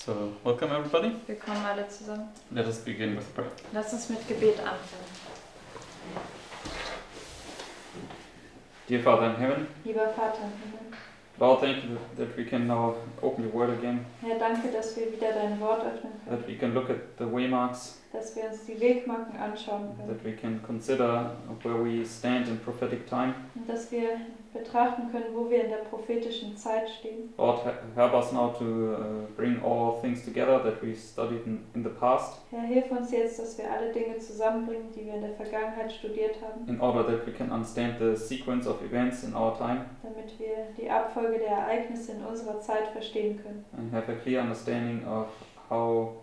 So, welcome everybody. Willkommen alle zusammen. Let us begin with prayer. Lass uns mit Gebet anfangen. Dear Father in heaven, Lieber Vater im Himmel, Lord, thank you that we can now open your word again, Herr, danke, dass wir wieder dein Wort öffnen können, that we can look at the waymarks, dass wir uns die Wegmarken anschauen können that we can consider where we stand in prophetic time. und dass wir betrachten können, wo wir in der prophetischen Zeit stehen. Lord, help us now to bring all things together that we studied in the past, Herr, hilf uns jetzt, dass wir alle Dinge zusammenbringen, die wir in der Vergangenheit studiert haben, in order that we can understand the sequence of events in our time damit wir die Abfolge der Ereignisse in unserer Zeit verstehen können and have a clear understanding of how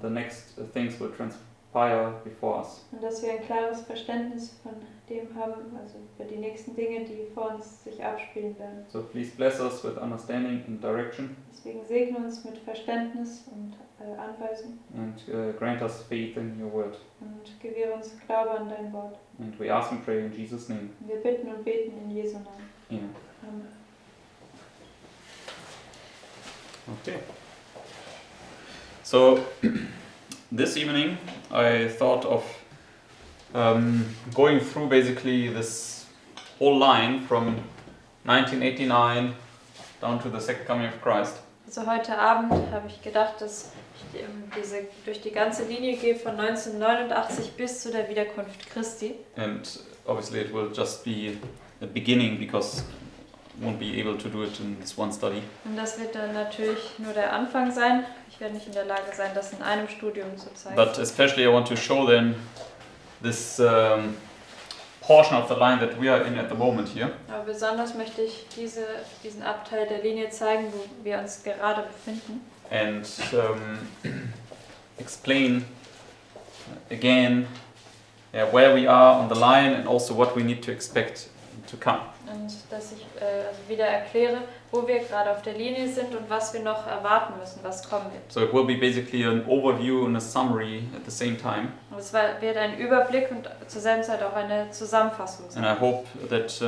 the next things will transpire before us. und dass wir ein klares Verständnis von dem haben, also über die nächsten Dinge, die vor uns sich abspielen werden. So please bless us with understanding and direction, Deswegen segne uns mit Verständnis und Anweisung and grant us faith in your word. und gewähre uns Glaube an dein Wort. And we ask and pray in Jesus' name. Und wir bitten und beten in Jesu Namen. Amen. Amen. Okay. So this evening I thought of going through basically this whole line from 1989 down to the second coming of Christ. Also heute Abend habe ich gedacht, dass ich durch die ganze Linie gehe von 1989 bis zu der Wiederkunft Christi. And obviously it will just be a beginning because I won't be able to do it in this one study. Und das wird dann natürlich nur der Anfang sein. Ich werde nicht in der Lage sein, das in einem Studium zu zeigen. But especially I want to show them this portion of the line that we are in at the moment here. Aber besonders möchte ich diesen Abteil der Linie zeigen, wo wir uns gerade befinden. And explain again where we are on the line and also what we need to expect to come. Und dass ich also wieder erkläre, wo wir gerade auf der Linie sind und was wir noch erwarten müssen, was kommen wird. So it will be basically an overview and a summary at the same time. Und es wird ein Überblick und zur selben Zeit auch eine Zusammenfassung sein. And I hope that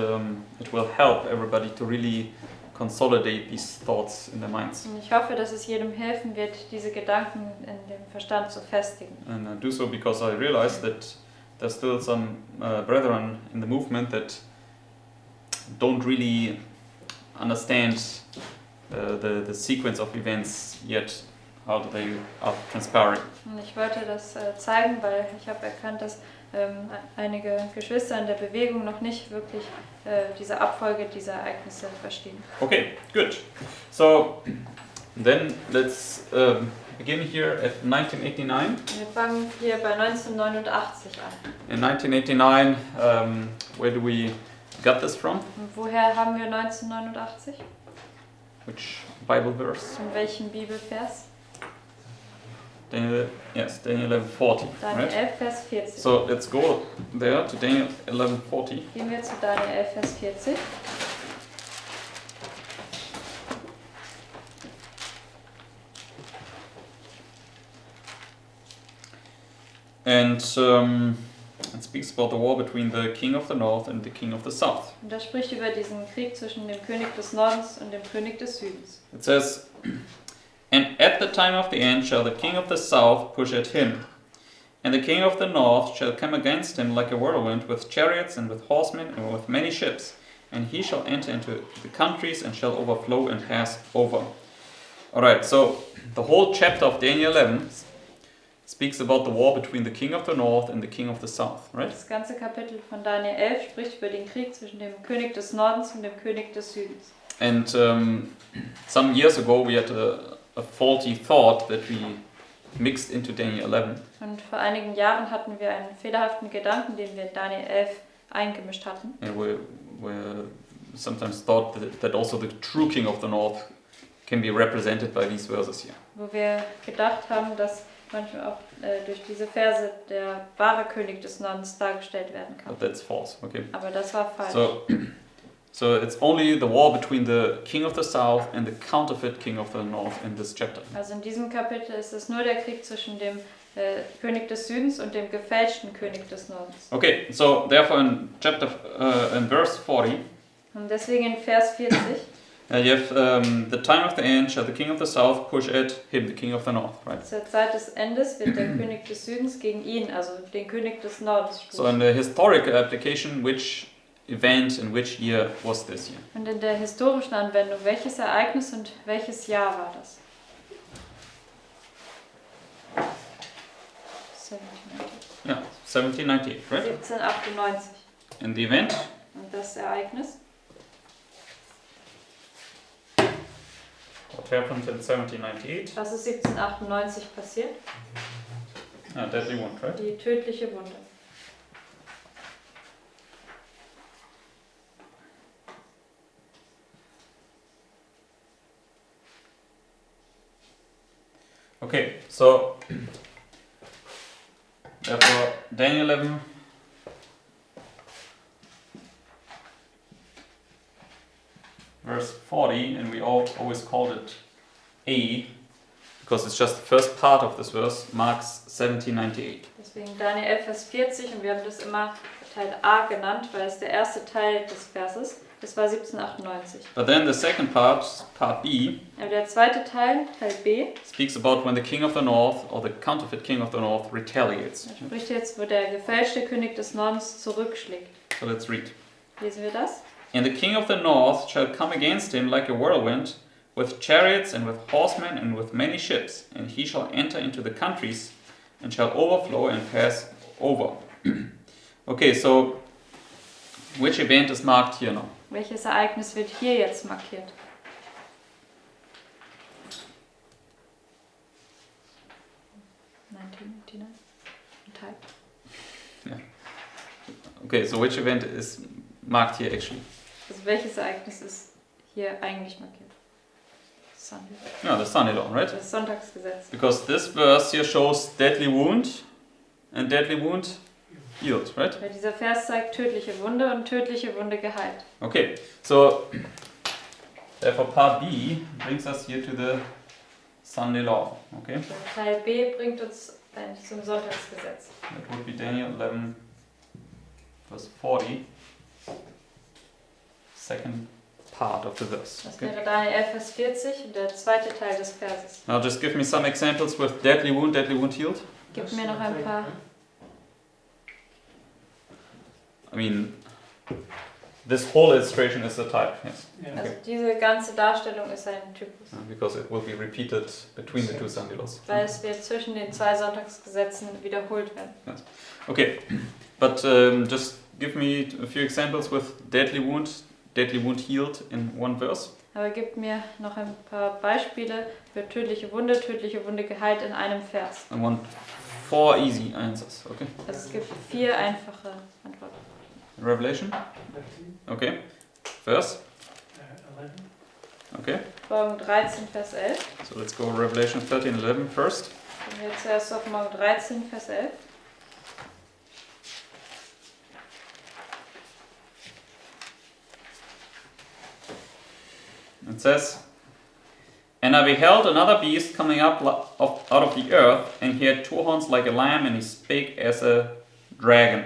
it will help everybody to really consolidate these thoughts in their minds. Und ich hoffe, dass es jedem helfen wird, diese Gedanken in dem Verstand zu festigen. And I do so because I realize that there's still some brethren in the movement that don't really understand the sequence of events yet, how they are transpiring. Und ich wollte das zeigen, weil ich habe erkannt, dass einige Geschwister in der Bewegung noch nicht wirklich diese Abfolge dieser Ereignisse verstehen. Okay, good. So then let's begin here at 1989. Wir fangen hier bei 1989 an. In 1989, where do we got this from? Und woher haben wir 1989? Which Bible verse? Von welchem Bibelvers? Daniel 11:40, Daniel right? 11, Vers 40. So let's go there to Daniel 11:40. Gehen wir zu Daniel 11, Vers 40. And it speaks about the war between the king of the north and the king of the south. Und das spricht über diesen Krieg zwischen dem König des Nordens und dem König des Südens. It says, "And at the time of the end shall the king of the south push at him, and the king of the north shall come against him like a whirlwind with chariots and with horsemen and with many ships, and he shall enter into the countries and shall overflow and pass over." Alright, so the whole chapter of Daniel 11 speaks about the war between the king of the north and the king of the south, right? Das ganze Kapitel von Daniel 11 spricht über den Krieg zwischen dem König des Nordens und dem König des Südens. And some years ago we had a faulty thought that we mixed into Daniel 11. Und vor einigen Jahren hatten wir einen fehlerhaften Gedanken, den wir in Daniel 11 eingemischt hatten. And we sometimes thought that also the true king of the north can be represented by these verses here. Wo wir gedacht haben, dass manchmal auch durch diese Verse der wahre König des Nordens dargestellt werden kann. But that's false, okay? Aber das war falsch. So it's only the war between the king of the south and the counterfeit king of the north in this chapter. Also in diesem Kapitel ist es nur der Krieg zwischen dem König des Südens und dem gefälschten König des Nordens. Okay, so therefore in verse 40, Und deswegen in Vers 40 You have the time of the end shall the king of the south push at him, the king of the north, right? Zur Zeit des Endes wird der König des Südens gegen ihn, also den König des Nordens, So in the historical application, which event in which year was this year? Und in der historischen Anwendung, welches Ereignis und welches Jahr war das? 1798. Yeah, 1798, right? 1798. And the event? Und das Ereignis? What happened in 1798? Was ist 1798 passiert? Ah, deadly wound, right? Die tödliche Wunde. Okay, so therefore Daniel 11 verse 40, and we always called it A because it's just the first part of this verse, marks 1798. Deswegen Daniel 11, Vers 40 und wir haben das immer Teil A genannt, weil es der erste Teil des Verses, das war 1798. But then the second part, part B, Aber der zweite Teil, Teil B, speaks about when the king of the north or the counterfeit king of the north retaliates. da spricht jetzt, wo der gefälschte König des Nordens zurückschlägt. So let's read. Lesen wir das? And the king of the north shall come against him like a whirlwind, with chariots and with horsemen and with many ships, and he shall enter into the countries and shall overflow and pass over. Okay, so which event is marked here now? Welches Ereignis wird hier jetzt markiert? Teil. Okay, so which event is marked here actually? Also welches Ereignis ist hier eigentlich markiert? Sunday. Yeah, the Sunday law, right? Das Sonntagsgesetz. Because this verse here shows deadly wound and deadly wound healed, right? Weil dieser Vers zeigt tödliche Wunde und tödliche Wunde geheilt. Okay, so therefore part B brings us here to the Sunday law, okay? Der Teil B bringt uns eigentlich zum Sonntagsgesetz. That would be Daniel 11 verse 40, second part of the verse. Das Okay? wäre Daniel 11, Vers 40 und der zweite Teil des Verses. Now just give me some examples with deadly wound healed. Gib mir noch ein paar. I mean, this whole illustration is a type, yes. Also diese ganze Darstellung ist ein Typus. Because it will be repeated between the two Sunday laws. Weil es wird zwischen den zwei Sonntagsgesetzen wiederholt werden. Okay, but just give me a few examples with deadly wound healed in one verse. Aber gib mir noch ein paar Beispiele für tödliche Wunde geheilt in einem Vers. I want 4 easy answers, okay? Also es gibt 4 einfache Antworten. Revelation? Okay. Verse? 11. Okay. Offenbarung 13, Vers 11. So let's go Revelation 13:11 first. Gehen wir zuerst auf Offenbarung 13, Vers 11. It says, And I beheld another beast coming up out of the earth, and he had 2 horns like a lamb, and he spake as a dragon.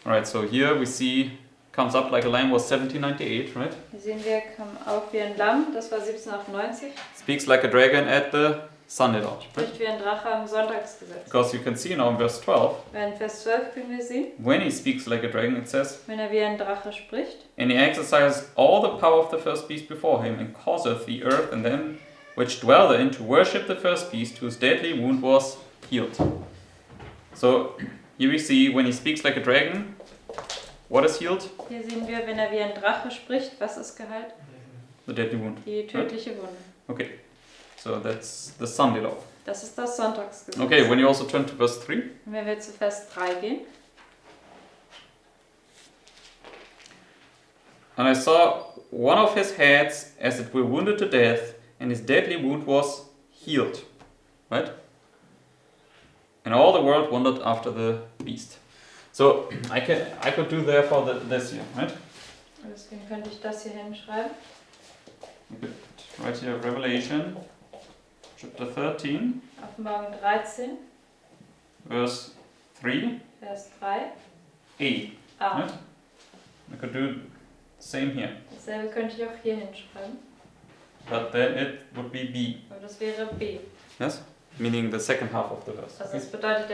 Alright, so here we see, comes up like a lamb was 1798, right? Hier sehen wir, kam auf wie ein Lamm, das war 1798. Speaks like a dragon at the Sunday law. Spricht wie ein Drache am Sonntagsgesetz. Because you can see now in verse 12, Weil in Vers 12 können wir sehen, when he speaks like a dragon, it says, wenn er wie ein Drache spricht. And he exercises all the power of the first beast before him, and causeth the earth and them which dwell therein to worship the first beast, whose deadly wound was healed. So here we see, when he speaks like a dragon, what is healed? Hier sehen wir, wenn er wie ein Drache spricht, was ist geheilt? The deadly wound. Die tödliche Wunde. Okay, so that's the Sunday law. Das ist das Sonntagsgesetz. Okay, when you also turn to verse 3. Und wenn wir zu Vers 3 gehen. And I saw one of his heads as it were wounded to death, and his deadly wound was healed. Right? And all the world wondered after the beast. So I could do therefore this here, right? Deswegen könnte ich das hier hinschreiben. I could write here Revelation chapter 13, Offenbarung 13, verse 3, Vers 3. A. A. Right? I could do Same here. Dasselbe könnte ich auch hier hinschreiben. But then it would be B. Aber das wäre B. Yes? Meaning the second half of the verse. Also Okay? das bedeutet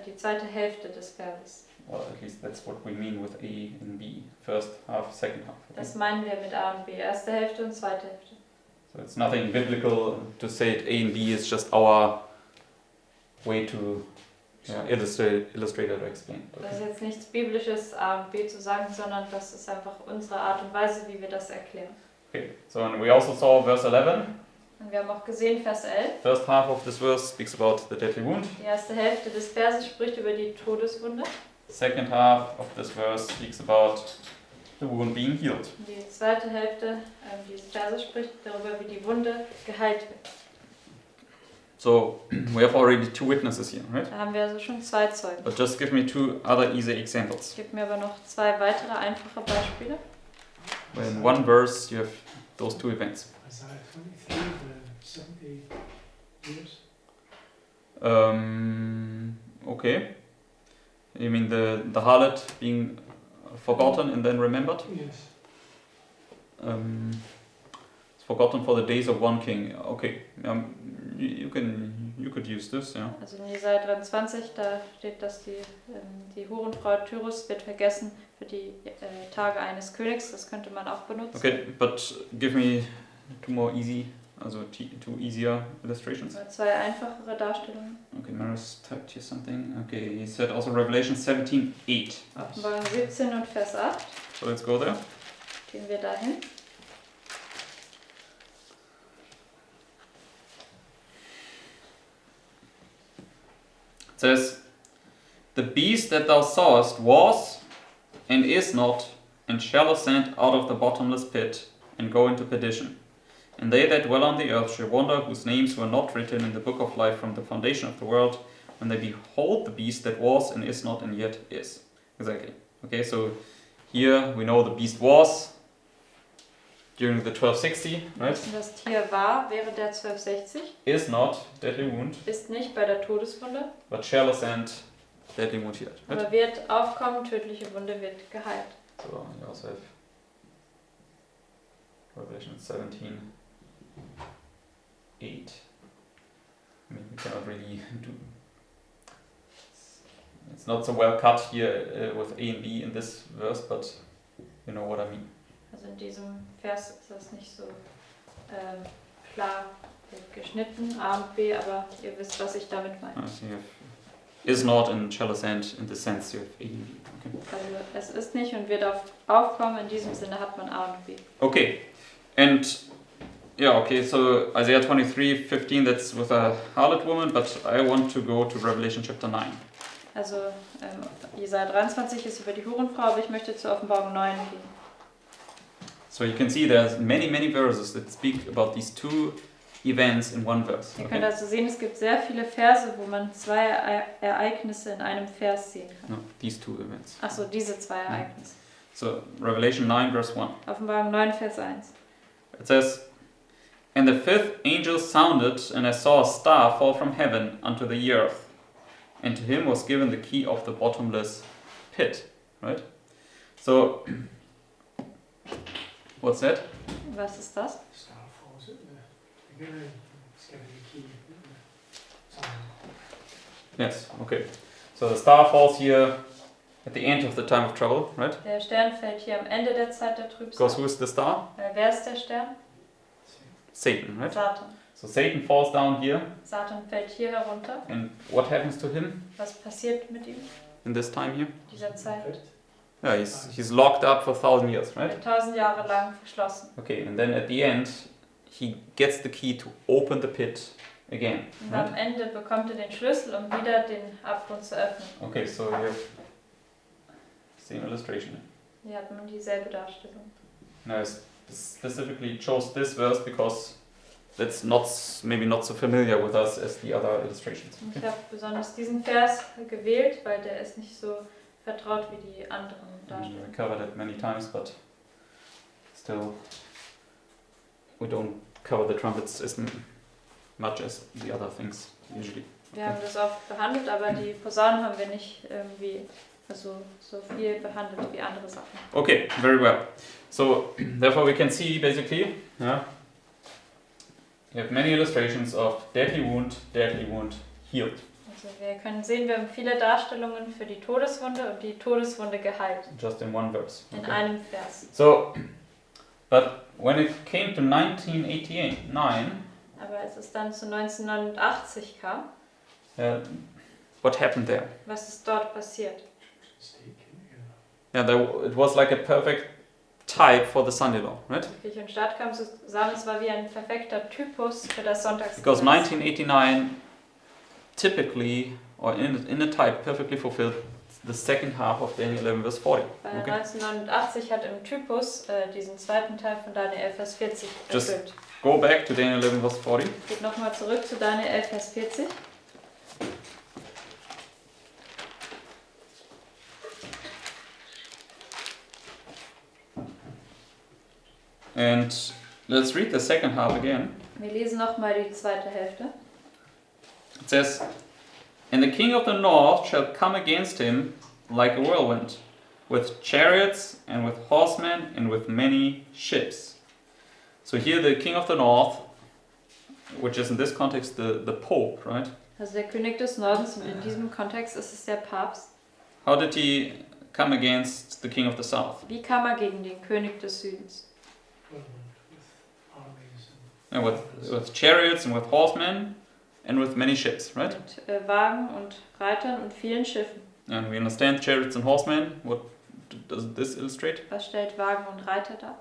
die zweite Hälfte des Verses. Well, at least that's what we mean with A and B. First half, second half. Okay? Das meinen wir mit A und B. Erste Hälfte und zweite Hälfte. So it's nothing biblical to say it A and B is just our way to illustrate or explain. Das ist Okay. jetzt nichts Biblisches, A und B zu sagen, sondern das ist einfach unsere Art und Weise, wie wir das erklären. Okay. So and we also saw verse 11. Und wir haben auch gesehen, Vers 11. First half of this verse speaks about the deadly wound. Die erste Hälfte des Verses spricht über die Todeswunde. Second half of this verse speaks about the wound being healed. Und die zweite Hälfte dieses Verses spricht darüber, wie die Wunde geheilt wird. So we have already two witnesses here, right? Da haben wir also schon zwei Zeugen. But just give me two other easy examples. Gib mir aber noch zwei weitere einfache Beispiele. Where in one verse you have those two events. Isaiah 23, the 70 years. Okay. You mean the harlot being forgotten and then remembered? Yes. It's forgotten for the days of one king. Okay. You could use this, yeah. Also in Jesaja 23, da steht, dass die Hurenfrau Tyrus wird vergessen für die Tage eines Königs. Das könnte man auch benutzen. Okay, but give me two more easy, also two easier illustrations. Zwei einfachere Darstellungen. Okay, Maris typed here something. Okay, he said also Revelation 17:8. Offenbarung 17 und Vers 8. So let's go there. Gehen wir dahin. It says, "The beast that thou sawest was, and is not, and shall ascend out of the bottomless pit, and go into perdition. And they that dwell on the earth shall wonder, whose names were not written in the book of life from the foundation of the world, when they behold the beast that was, and is not, and yet is." Exactly. Okay, so here we know the beast was during the 1260, Wir right? wissen, das Tier war während der 1260, Is not, deadly wound, ist nicht bei der Todeswunde, but shall ascend, deadly wound here, right? aber wird aufkommen, tödliche Wunde wird geheilt. So you also have Revelation 17:8. I mean, we cannot really do. It's not so well cut here with A and B in this verse, but you know what I mean. Also in diesem Vers ist das nicht so klar geschnitten, A und B, aber ihr wisst, was ich damit meine. So you have is not and shall ascend in the sense you have A and B. Okay. Also es ist nicht und wird aufkommen, in diesem Sinne hat man A und B. Okay, and yeah, okay, so Isaiah 23:15, that's with a harlot woman, but I want to go to Revelation chapter 9. Also Jesaja 23 ist über die Hurenfrau, aber ich möchte zur Offenbarung 9 gehen. So you can see there's many verses that speak about these two events in one verse. Ihr könnt also sehen, es gibt sehr viele Verse, wo man zwei Ereignisse in einem Vers sehen kann. No, these two events. Achso, diese zwei Ereignisse. So Revelation 9 verse 1. Offenbarung 9, Vers 1. It says, "And the fifth angel sounded, and I saw a star fall from heaven unto the earth. And to him was given the key of the bottomless pit." Right? So, what's that? Was ist das? Star falls at the beginning, it's given the key. Yes, okay. So the star falls here at the end of the time of trouble, right? Der Stern fällt hier am Ende der Zeit der Because Trübsal. who is the star? Wer ist der Stern? Satan, right? Satan. So Satan falls down here, Satan fällt hier herunter. and what happens to him Was passiert mit ihm in this time here? in dieser Zeit? Yeah, he's locked up for 1,000 years, Er right? wird 1000 Jahre lang verschlossen. Okay, and then at the end, he gets the key to open the pit again, Und right? am Ende bekommt er den Schlüssel, um wieder den Abgrund zu öffnen. Okay, so you have same illustration. Hier hat man dieselbe Darstellung. Now I specifically chose this verse because that's not maybe not so familiar with us as the other illustrations. Und ich habe besonders diesen Vers gewählt, weil der ist nicht so vertraut wie die anderen We Darstellungen. covered it many times, but still we don't cover the trumpets as much as the other things usually. Wir haben das oft behandelt, aber die Posaunen haben wir nicht irgendwie Also so viel behandelt wie andere Sachen. Okay, very well. So therefore we can see basically, yeah, you have many illustrations of deadly wound, healed. Also wir können sehen, wir haben viele Darstellungen für die Todeswunde und die Todeswunde geheilt. Just in one verse. In Okay. einem Vers. So, but when it came to 1989, Aber als es dann zu 1989 kam, what happened there? was ist dort passiert? Yeah, it was like a perfect type for the Sunday law, right? Kirche und Staat kam zusammen, es war wie ein perfekter Typus für das Because Sonntagsgesetz. 1989 typically, or in a type, perfectly fulfilled the second half of Daniel 11 verse 40. Weil Okay? 1989 hat im Typus diesen zweiten Teil von Daniel 11, Vers 40 Just- erfüllt. Go back to Daniel 11 verse 40. Geht nochmal zurück zu Daniel 11, Vers 40. And let's read the second half again. Wir lesen nochmal die zweite Hälfte. It says, And the king of the north shall come against him like a whirlwind, with chariots and with horsemen and with many ships. So here the king of the north, which is in this context the Pope, right? Also der König des Nordens, und in diesem Kontext ist es der Papst. How did he come against the king of the south? Wie kam er gegen den König des Südens? Yeah, with chariots and with horsemen and with many ships, right? Mit Wagen und Reitern und vielen Schiffen. And we understand chariots and horsemen. What does this illustrate? Was stellt Wagen und Reiter dar?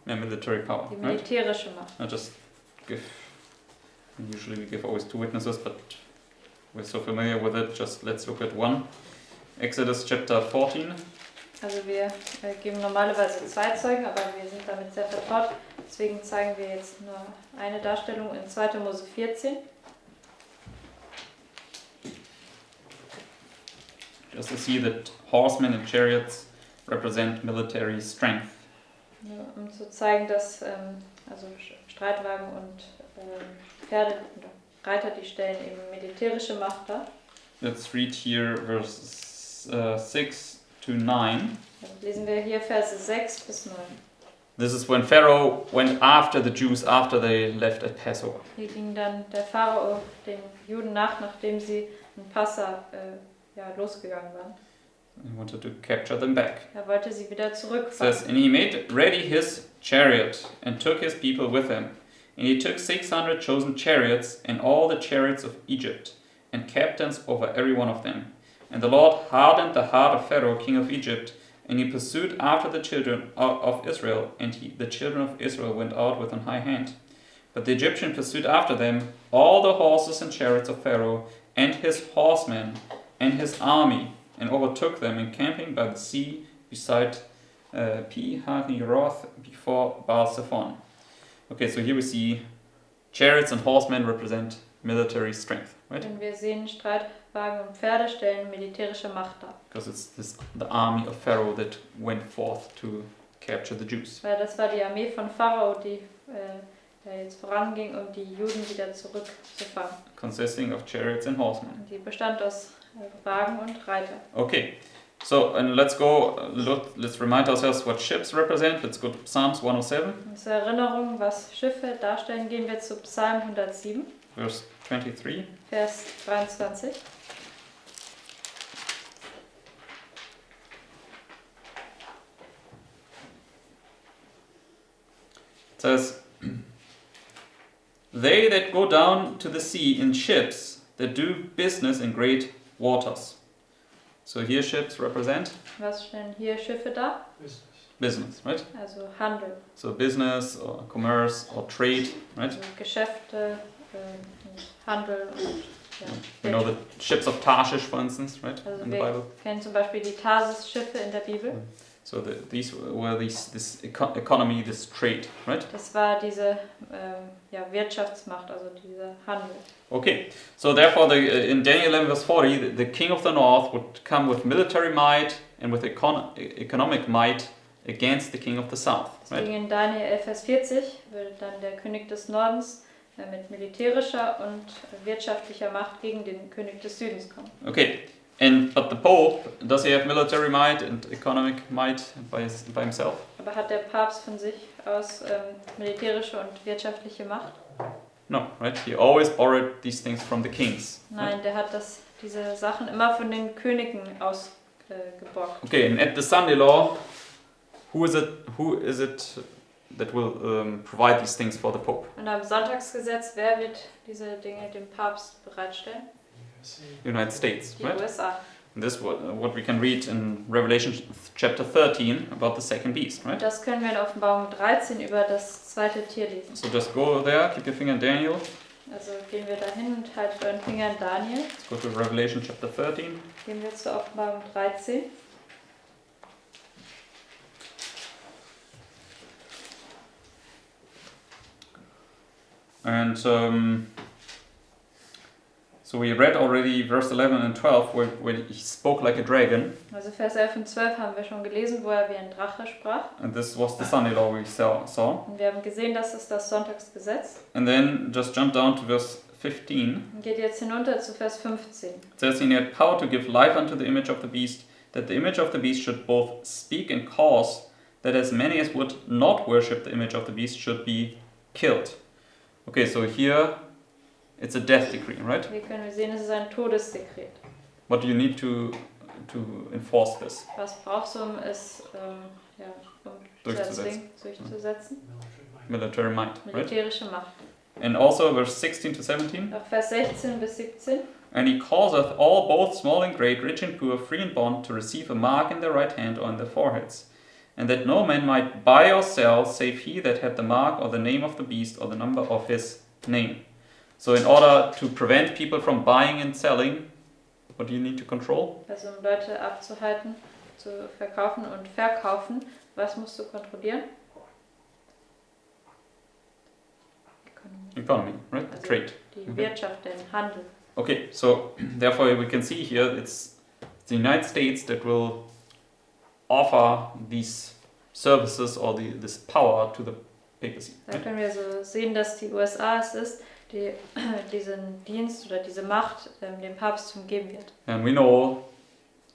Yeah, military power, Die right? militärische Macht. I just give. Usually we give always two witnesses, but we're so familiar with it. Just let's look at one. Exodus chapter 14. Also wir geben normalerweise zwei Zeugen, aber wir sind damit sehr vertraut. Deswegen zeigen wir jetzt nur eine Darstellung in 2. Mose 14. Just to see that horsemen and chariots represent military strength. Nur um zu zeigen, dass also Streitwagen und Pferde oder Reiter, die stellen eben militärische Macht dar. Let's read here verses 6 to 9. Also lesen wir hier Verse 6 bis 9. This is when Pharaoh went after the Jews after they left at Passover. Hier ging dann der Pharao den Juden nach, nachdem sie in Passa losgegangen waren. He wanted to capture them back. Er wollte sie wieder It zurückfahren. says, And he made ready his chariot and took his people with him. And he took 600 chosen chariots and all the chariots of Egypt and captains over every one of them. And the Lord hardened the heart of Pharaoh, king of Egypt, and he pursued after the children of Israel, and the children of Israel went out with an high hand. But the Egyptian pursued after them all the horses and chariots of Pharaoh, and his horsemen, and his army, and overtook them encamping by the sea beside Pi-Hahiroth before Baal-Zephon. Okay, so here we see chariots and horsemen represent military strength, right? Wenn wir sehen, Streitwagen und Pferde stellen militärische Macht dar. Because it's the army of Pharaoh that went forth to capture the Jews. Weil das war die Armee von Pharao, die jetzt voranging, um die Juden wieder zurückzufangen. Consisting of chariots and horsemen. Und die bestand aus Wagen und Reiter. Okay, so and let's remind ourselves what ships represent. Let's go to Psalms 107, Und zur Erinnerung, was Schiffe darstellen, gehen wir zu Psalm 107, verse 23. Vers 23. It says, They that go down to the sea in ships that do business in great waters. So here ships represent Was stellen hier Schiffe dar? business, right? Also Handel, So business or commerce or trade, right? also Geschäfte, und Handel und We know the ships of Tarshish, for instance, right? Also In the wir Bible. kennen zum Beispiel die Tarsis-Schiffe in der Bibel. So these were this economy, this trade, right? Das war diese Wirtschaftsmacht, also dieser Handel. Okay, so therefore in Daniel 11 verse 40, the king of the north would come with military might and with economic might against the king of the south, right? Deswegen in Daniel 11, Vers 40 würde dann der König des Nordens mit militärischer und wirtschaftlicher Macht gegen den König des Südens kommen. Okay, But the Pope, does he have military might and economic might by himself? Aber hat der Papst von sich aus militärische und wirtschaftliche Macht? No, right? He always borrowed these things from the kings. Nein, der hat diese Sachen immer von den Königen ausgeborgt. Okay, and at the Sunday law, who is it that will provide these things for the Pope? Und am Sonntagsgesetz, wer wird diese Dinge dem Papst bereitstellen? United States, Die right? USA. And this is what we can read in Revelation chapter 13 about the second beast, right? Das können wir in Offenbarung 13 über das zweite Tier lesen. So just go there, keep your finger in Daniel. Also gehen wir dahin und haltet euren Finger in Daniel. Let's go to Revelation chapter 13. Gehen wir zur Offenbarung 13. And so we read already verse 11 and 12 where he spoke like a dragon. Also Vers 11 und 12 haben wir schon gelesen, wo er wie ein Drache sprach. And this was the Sunday law we saw. Und wir haben gesehen, das ist das Sonntagsgesetz. And then just jump down to verse 15. Und geht jetzt hinunter zu Vers 15. It says, he had power to give life unto the image of the beast, that the image of the beast should both speak and cause that as many as would not worship the image of the beast should be killed. Okay, so here it's a death decree, right? Hier können wir sehen, es ist ein Todesdekret. What do you need to enforce this? Was brauchst du, um es Durchzusetzen. durchzusetzen? Military might, right? Militärische Macht. And also verse 16 to 17. Auch Vers 16 bis 17. And he causeth all, both small and great, rich and poor, free and bond, to receive a mark in their right hand or in their foreheads. And that no man might buy or sell, save he that had the mark or the name of the beast or the number of his name. So in order to prevent people from buying and selling, what do you need to control? Also um Leute abzuhalten, zu verkaufen und verkaufen, was musst du kontrollieren? Economy, right? Also Trade. Die Wirtschaft, den Handel. Okay, so therefore we can see here it's the United States that will offer these services or this power to the papacy. Da Right? können wir so sehen, dass die USA es ist, die diesen Dienst oder diese Macht dem Papsttum geben wird. And we know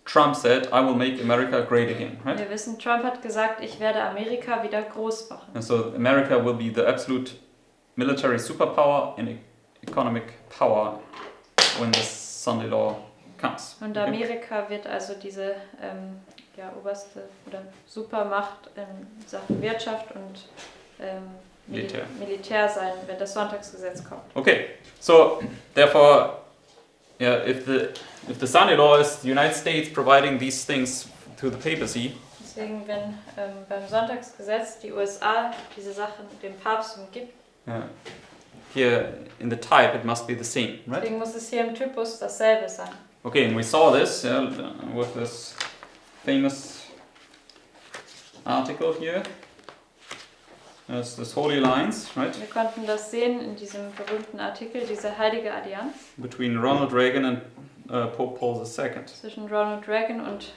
Trump said, I will make America great again, right? Wir wissen, Trump hat gesagt, ich werde Amerika wieder groß machen. And so America will be the absolute military superpower and economic power when this Sunday law comes. Und Okay? Amerika wird also diese oberste oder Supermacht in Sachen Wirtschaft und Militär sein, wenn das Sonntagsgesetz kommt. Okay, so therefore, yeah, if the Sunday law is the United States providing these things to the papacy, Deswegen, wenn beim Sonntagsgesetz die USA diese Sachen dem Papsttum gibt, here in the type it must be the same, right? deswegen muss es hier im Typus dasselbe sein. Okay, and we saw this with this famous article here. There's this Holy Alliance, right? Wir konnten das sehen in diesem berühmten Artikel, diese heilige Allianz Between Ronald Reagan and Pope Paul II. zwischen Ronald Reagan und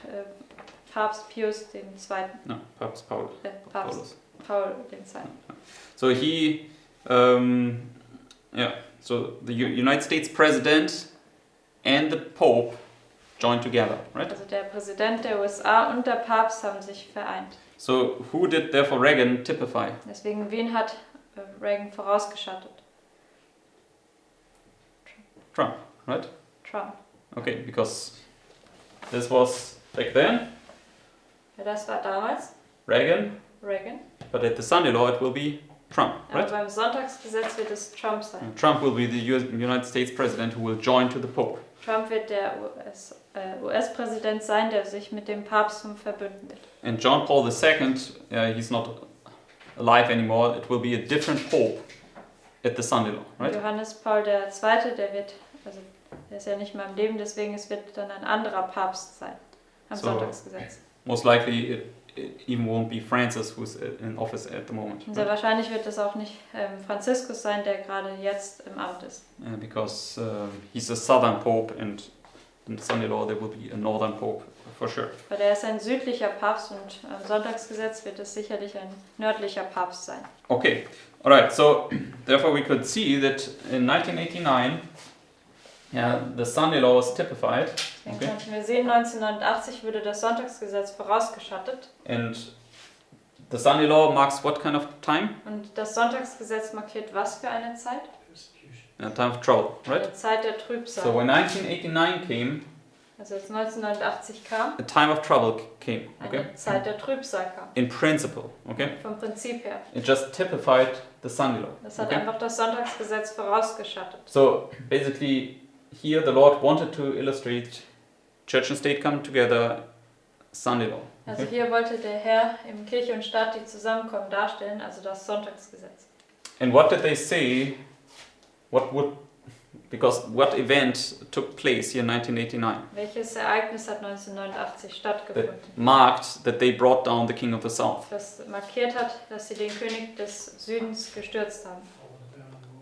Papst Pius II. No, Papst Paul. Papst Paul II. So he, so the United States President and the Pope joined together, right? Also der Präsident der USA und der Papst haben sich vereint. So who did therefore Reagan typify? Deswegen, wen hat Reagan vorausgeschattet? Trump, right? Trump. Okay, because this was back then, Ja, das war damals Reagan, Reagan. but at the Sunday law it will be Trump, Aber right? beim Sonntagsgesetz wird es Trump sein. And Trump will be the United States President who will join to the Pope. Trump wird der US-Präsident sein, der sich mit dem Papsttum verbünden wird. And John Paul II, he's not alive anymore. It will be a different Pope at the Sunday law, right? Johannes Paul II., der ist ja nicht mehr im Leben, deswegen es wird dann ein anderer Papst sein am So, Sonntagsgesetz. Most likely it even won't be Francis who's in office at the moment. Und sehr wahrscheinlich wird es auch nicht Franziskus sein, der gerade jetzt im Amt ist. Because he's a southern Pope and in the Sunday law there will be a northern Pope for sure. Weil er ist ein südlicher Papst und am Sonntagsgesetz wird es sicherlich ein nördlicher Papst sein. Okay, alright, so therefore we could see that in 1989 Yeah, the Sunday law is typified. Deswegen Okay. konnten wir sehen, 1989 wurde das Sonntagsgesetz vorausgeschattet. And the Sunday law marks what kind of time? Und das Sonntagsgesetz markiert was für eine Zeit? Persecution. A time of trouble, right? Eine Zeit der So Trübsal. when 1989 came, Also als 1989 kam, a time of trouble came, okay? eine Zeit der Trübsal kam. In principle, okay? Vom Prinzip her. It just typified the Sunday law. Das hat Okay? einfach das Sonntagsgesetz vorausgeschattet. So basically, here the Lord wanted to illustrate church and state come together, Sunday law. Also Okay? hier wollte der Herr im Kirche und Staat, die zusammenkommen, darstellen, also das Sonntagsgesetz. And what did they say? Because what event took place here in 1989 Welches Ereignis hat 1989 that stattgefunden? marked that they brought down the king of the south? Das markiert hat, dass sie den König des Südens gestürzt haben.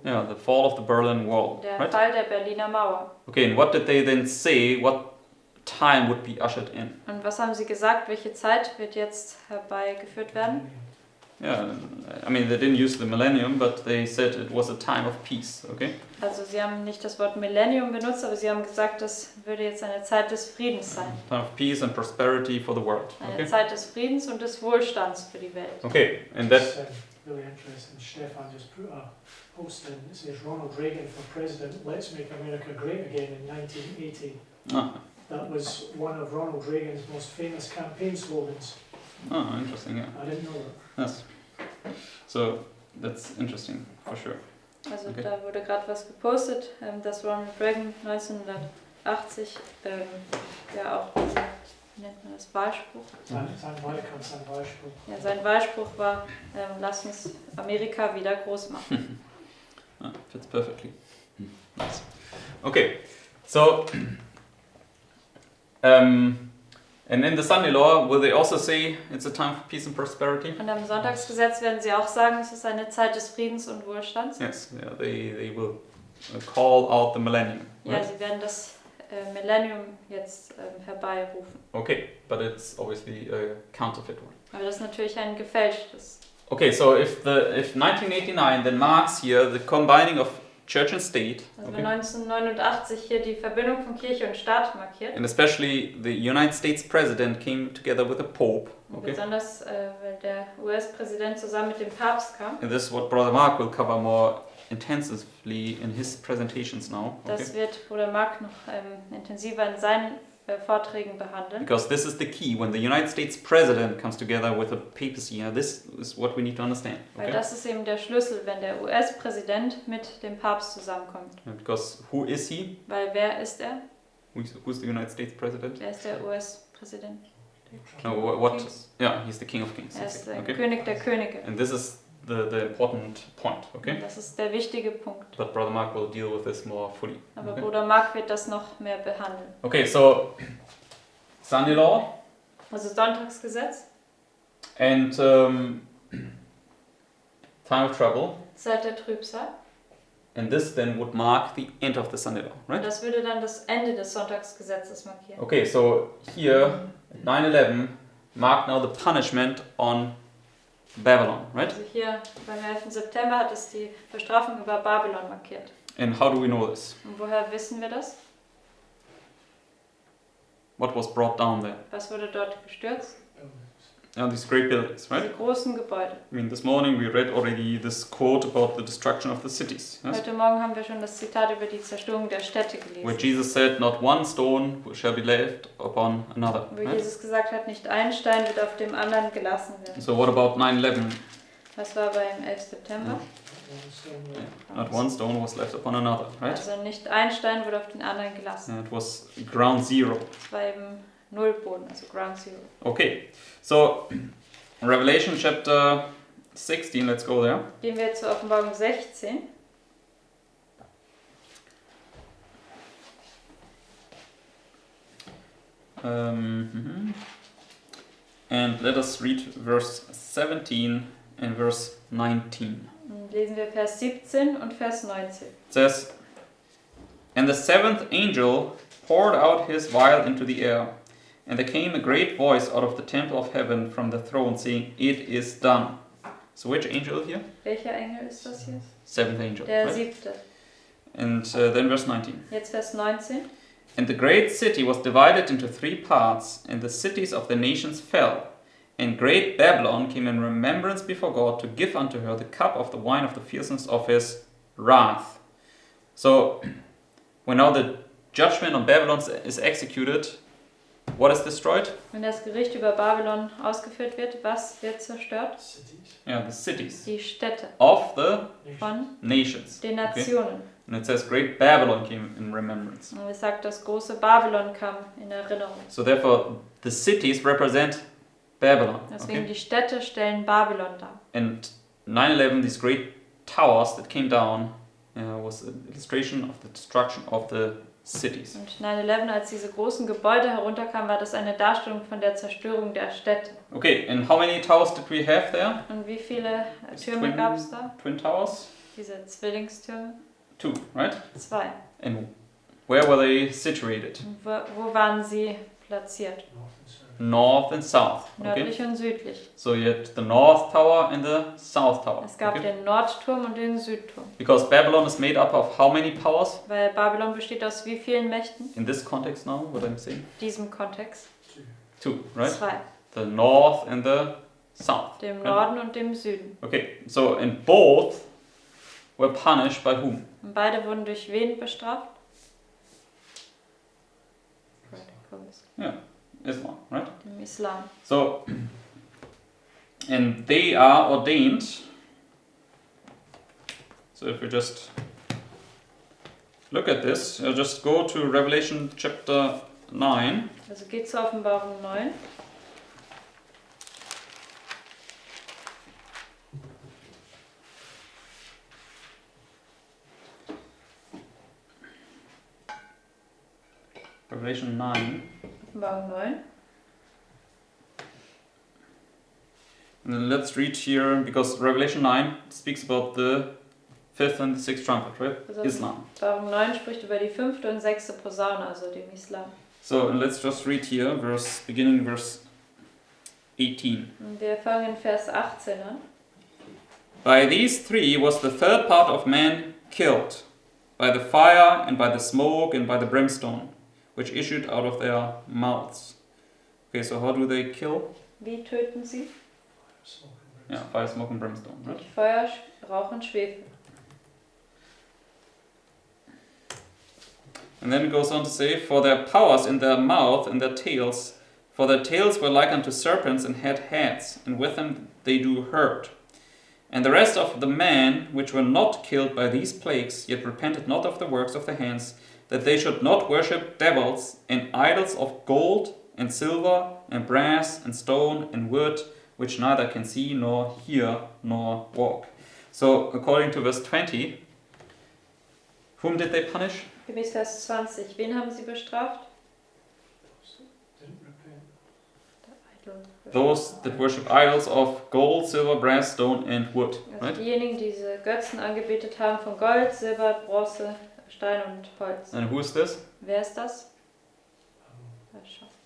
Yeah, the fall of the Berlin Wall, Der right? Fall der Berliner Mauer. Okay, and what did they then say? What time would be ushered in? Und was haben sie gesagt? Welche Zeit wird jetzt herbeigeführt werden? Yeah, I mean, they didn't use the millennium, but they said it was a time of peace, okay? Also sie haben nicht das Wort Millennium benutzt, aber sie haben gesagt, das würde jetzt eine Zeit des Friedens sein. Time of peace and prosperity for the world, Eine okay? Zeit des Friedens und des Wohlstands für die Welt. Okay, and that, It's really interesting. Stefan just put a post in that says Ronald Reagan for president, let's make America great again in 1980. ah, That was one of Ronald Reagan's most famous campaign slogans. interesting, yeah. I didn't know that. Yes. So, that's interesting, for sure. Also Okay. da wurde gerade was gepostet, dass Ronald Reagan 1980 ja auch diese, wie nennt man das, Wahlspruch? Sein Wahlspruch. Ja, sein Wahlspruch war, lass uns Amerika wieder groß machen. Fits perfectly. Nice. Okay, so, and in the Sunday law, will they also say it's a time for peace and prosperity? Und am Sonntagsgesetz werden sie auch sagen, es ist eine Zeit des Friedens und Wohlstands. Yes, yeah, they will call out the millennium. Ja, Right? sie werden das Millennium jetzt herbeirufen. Okay, but it's obviously a counterfeit one. Aber das ist natürlich ein gefälschtes. Okay, so if 1989 then marks here the combining of church and state, Also okay, wenn 1989 hier die Verbindung von Kirche und Staat markiert, and especially the United States president came together with the Pope, und okay, besonders weil der US-Präsident zusammen mit dem Papst kam, and this is what Brother Mark will cover more intensively in his presentations now, okay, das wird Bruder Mark noch intensiver in seinen Vorträgen behandeln. because this is the key when the United States president comes together with the papacy. This is what we need to understand, Weil okay, das ist eben der Schlüssel, wenn der US-Präsident mit dem Papst zusammenkommt. because who is he? Weil wer ist er? Who's the United States president? Wer ist der US-Präsident? No, what? Yeah, he's the King of Kings. Er ist der Okay. König der Könige. And this is the important point, okay? Das ist der wichtige Punkt. But Brother Mark will deal with this more fully. Aber Okay, Bruder Mark wird das noch mehr behandeln. okay, so Sunday law Also Sonntagsgesetz, and time of trouble, Zeit der Trübsal. and this then would mark the end of the Sunday law, Und right? das würde dann das Ende des Sonntagsgesetzes markieren. Okay, so here 9/11 marked now the punishment on Babylon, right? Also hier beim 11. September hat es die Bestrafung über Babylon markiert. And how do we know this? Und woher wissen wir das? What was brought down there? Was wurde dort gestürzt? These great buildings, right? Diese großen Gebäude. I mean, this morning we read already this quote about the destruction of the cities, yes? Heute Morgen haben wir schon das Zitat über die Zerstörung der Städte Where gelesen. Jesus said, not one stone shall be left upon another. Wo Right? Jesus gesagt hat, nicht ein Stein wird auf dem anderen gelassen werden. So what about 9/11? Was war beim 11. September? Not one stone was left upon another, right? Also nicht ein Stein wurde auf den anderen gelassen. It was ground zero. Es war eben Nullboden, also Ground Zero. Okay, so Revelation chapter 16, let's go there. Gehen wir zur Offenbarung 16. And let us read verse 17 and verse 19. Und lesen wir Vers 17 und Vers 19. It says, and the seventh angel poured out his vial into the air, and there came a great voice out of the temple of heaven from the throne, saying, it is done. So which angel here? Welcher Engel ist das hier? Seventh angel. Der Right? 7. And then verse 19. Jetzt Vers 19. And the great city was divided into 3 parts, and the cities of the nations fell. And great Babylon came in remembrance before God to give unto her the cup of the wine of the fierceness of his wrath. So, when now the judgment on Babylon is executed, what is destroyed? Wenn das Gericht über Babylon ausgeführt wird, was wird zerstört? Cities. Yeah, the cities Die Städte of the von nations. den Nationen. And it says great Babylon came in remembrance. Und es sagt, das große Babylon kam in Erinnerung. So therefore, the cities represent Babylon. Deswegen die Städte stellen Babylon dar. And 9/11, these great towers that came down, was an illustration of the destruction of the cities. Und 9/11, als diese großen Gebäude herunterkamen, war das eine Darstellung von der Zerstörung der Städte. Okay, and how many towers did we have there? Und wie viele Türme gab es da? Twin towers? Diese Zwillingstürme? 2, right? 2. And where were they situated? Und wo waren sie platziert? North North and and south. south. Okay. Nördlich und südlich. So you had the North Tower and the South Tower. Es gab Okay. den Nordturm und den Südturm. Because Babylon is made up of how many powers? Weil Babylon besteht aus wie vielen Mächten? In this context now, what I'm saying? In diesem Kontext. 2. 2, right? 2. The North and the South. Dem right? Norden und dem Süden. Okay, so and both were punished by whom? Und beide wurden durch wen bestraft? Islam, right? Dem Islam. So, and they are ordained. So if we just look at this, just go to Revelation chapter 9. Also geht zur Offenbarung 9. Revelation 9. Offenbarung 9. And then let's read here, because Revelation 9 speaks about the 5th and the 6th trumpet, right? Also Islam. Offenbarung 9 spricht über die 5. und 6. Posaune, also dem Islam. So, and let's just read here, beginning verse 18. Und wir fangen in Vers 18 an. By these 3 was the 3rd part of man killed, by the fire and by the smoke and by the brimstone, which issued out of their mouths. Okay, so how do they kill? Wie töten sie? Smoke and Yeah, brimstone. fire, smoke and brimstone, right? Durch Feuer, Rauch und Schwefel. And then it goes on to say, for their powers in their mouth and their tails, for their tails were like unto serpents and had heads, and with them they do hurt. And the rest of the men which were not killed by these plagues, yet repented not of the works of their hands, that they should not worship devils and idols of gold and silver and brass and stone and wood, which neither can see nor hear nor walk. So according to verse 20, whom did they punish? Gemäß Vers 20. Wen haben sie bestraft? Didn't repent. Der Idol. Those that worship idols of gold, silver, brass, stone and wood. Also Right? diejenigen, die diese Götzen angebetet haben von Gold, Silber, Bronze, Stein und Holz. And who is this? Wer ist das?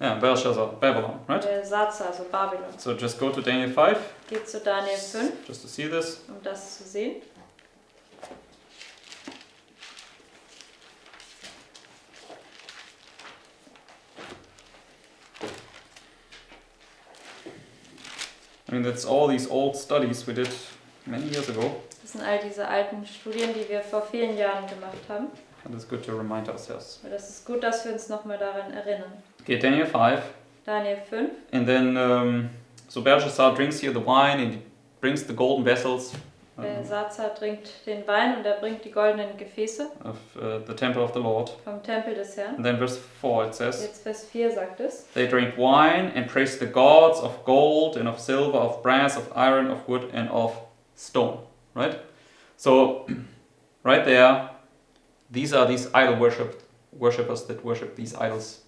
Yeah, Belshazzar, Babylon, right? Der Satzer, also Babylon. So just go to Daniel 5, Geht zu Daniel 5, just to see this. um das zu sehen. I mean, that's all these old studies we did many years ago, Das sind all diese alten Studien, die wir vor vielen Jahren gemacht haben. and it's good to remind ourselves. Aber das ist gut, dass wir uns nochmal daran erinnern. Okay, Daniel 5, Daniel 5. and then so Belshazzar drinks here the wine and he brings the golden vessels Der Satzer trinkt den Wein und er bringt die goldenen Gefäße of the temple of the Lord. vom Tempel des Herrn. And then verse 4 it says, Jetzt Vers 4 sagt es. they drank wine and praised the gods of gold and of silver, of brass, of iron, of wood, and of stone. Right? So, right there, these are these idol worshippers that worship these idols,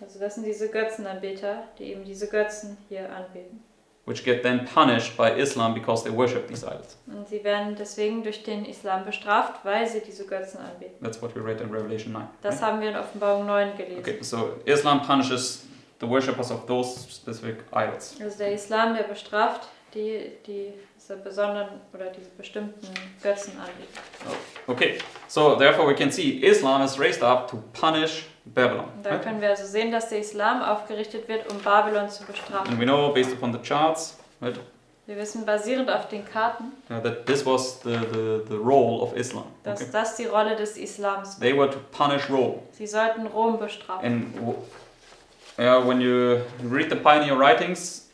Also das sind diese Götzenanbeter, die eben diese Götzen hier anbeten. which get then punished by Islam because they worship these idols. Und sie werden deswegen durch den Islam bestraft, weil sie diese Götzen anbeten. That's what we read in Revelation 9. Das right? haben wir in Offenbarung 9 gelesen. Okay, so Islam punishes the worshippers of those specific idols. Also der Islam, der bestraft die diese besonderen oder diese bestimmten Götzen anbieten. Okay, so therefore we can see Islam is raised up to punish Babylon. Und da Right? können wir also sehen, dass der Islam aufgerichtet wird, um Babylon zu And bestrafen. we know based upon the charts, right, Wir wissen basierend auf den Karten, that this was the role of Islam. dass Okay? das die Rolle des Islams war. They were to punish Rome. Sie sollten Rom bestrafen. And when you read the pioneer writings,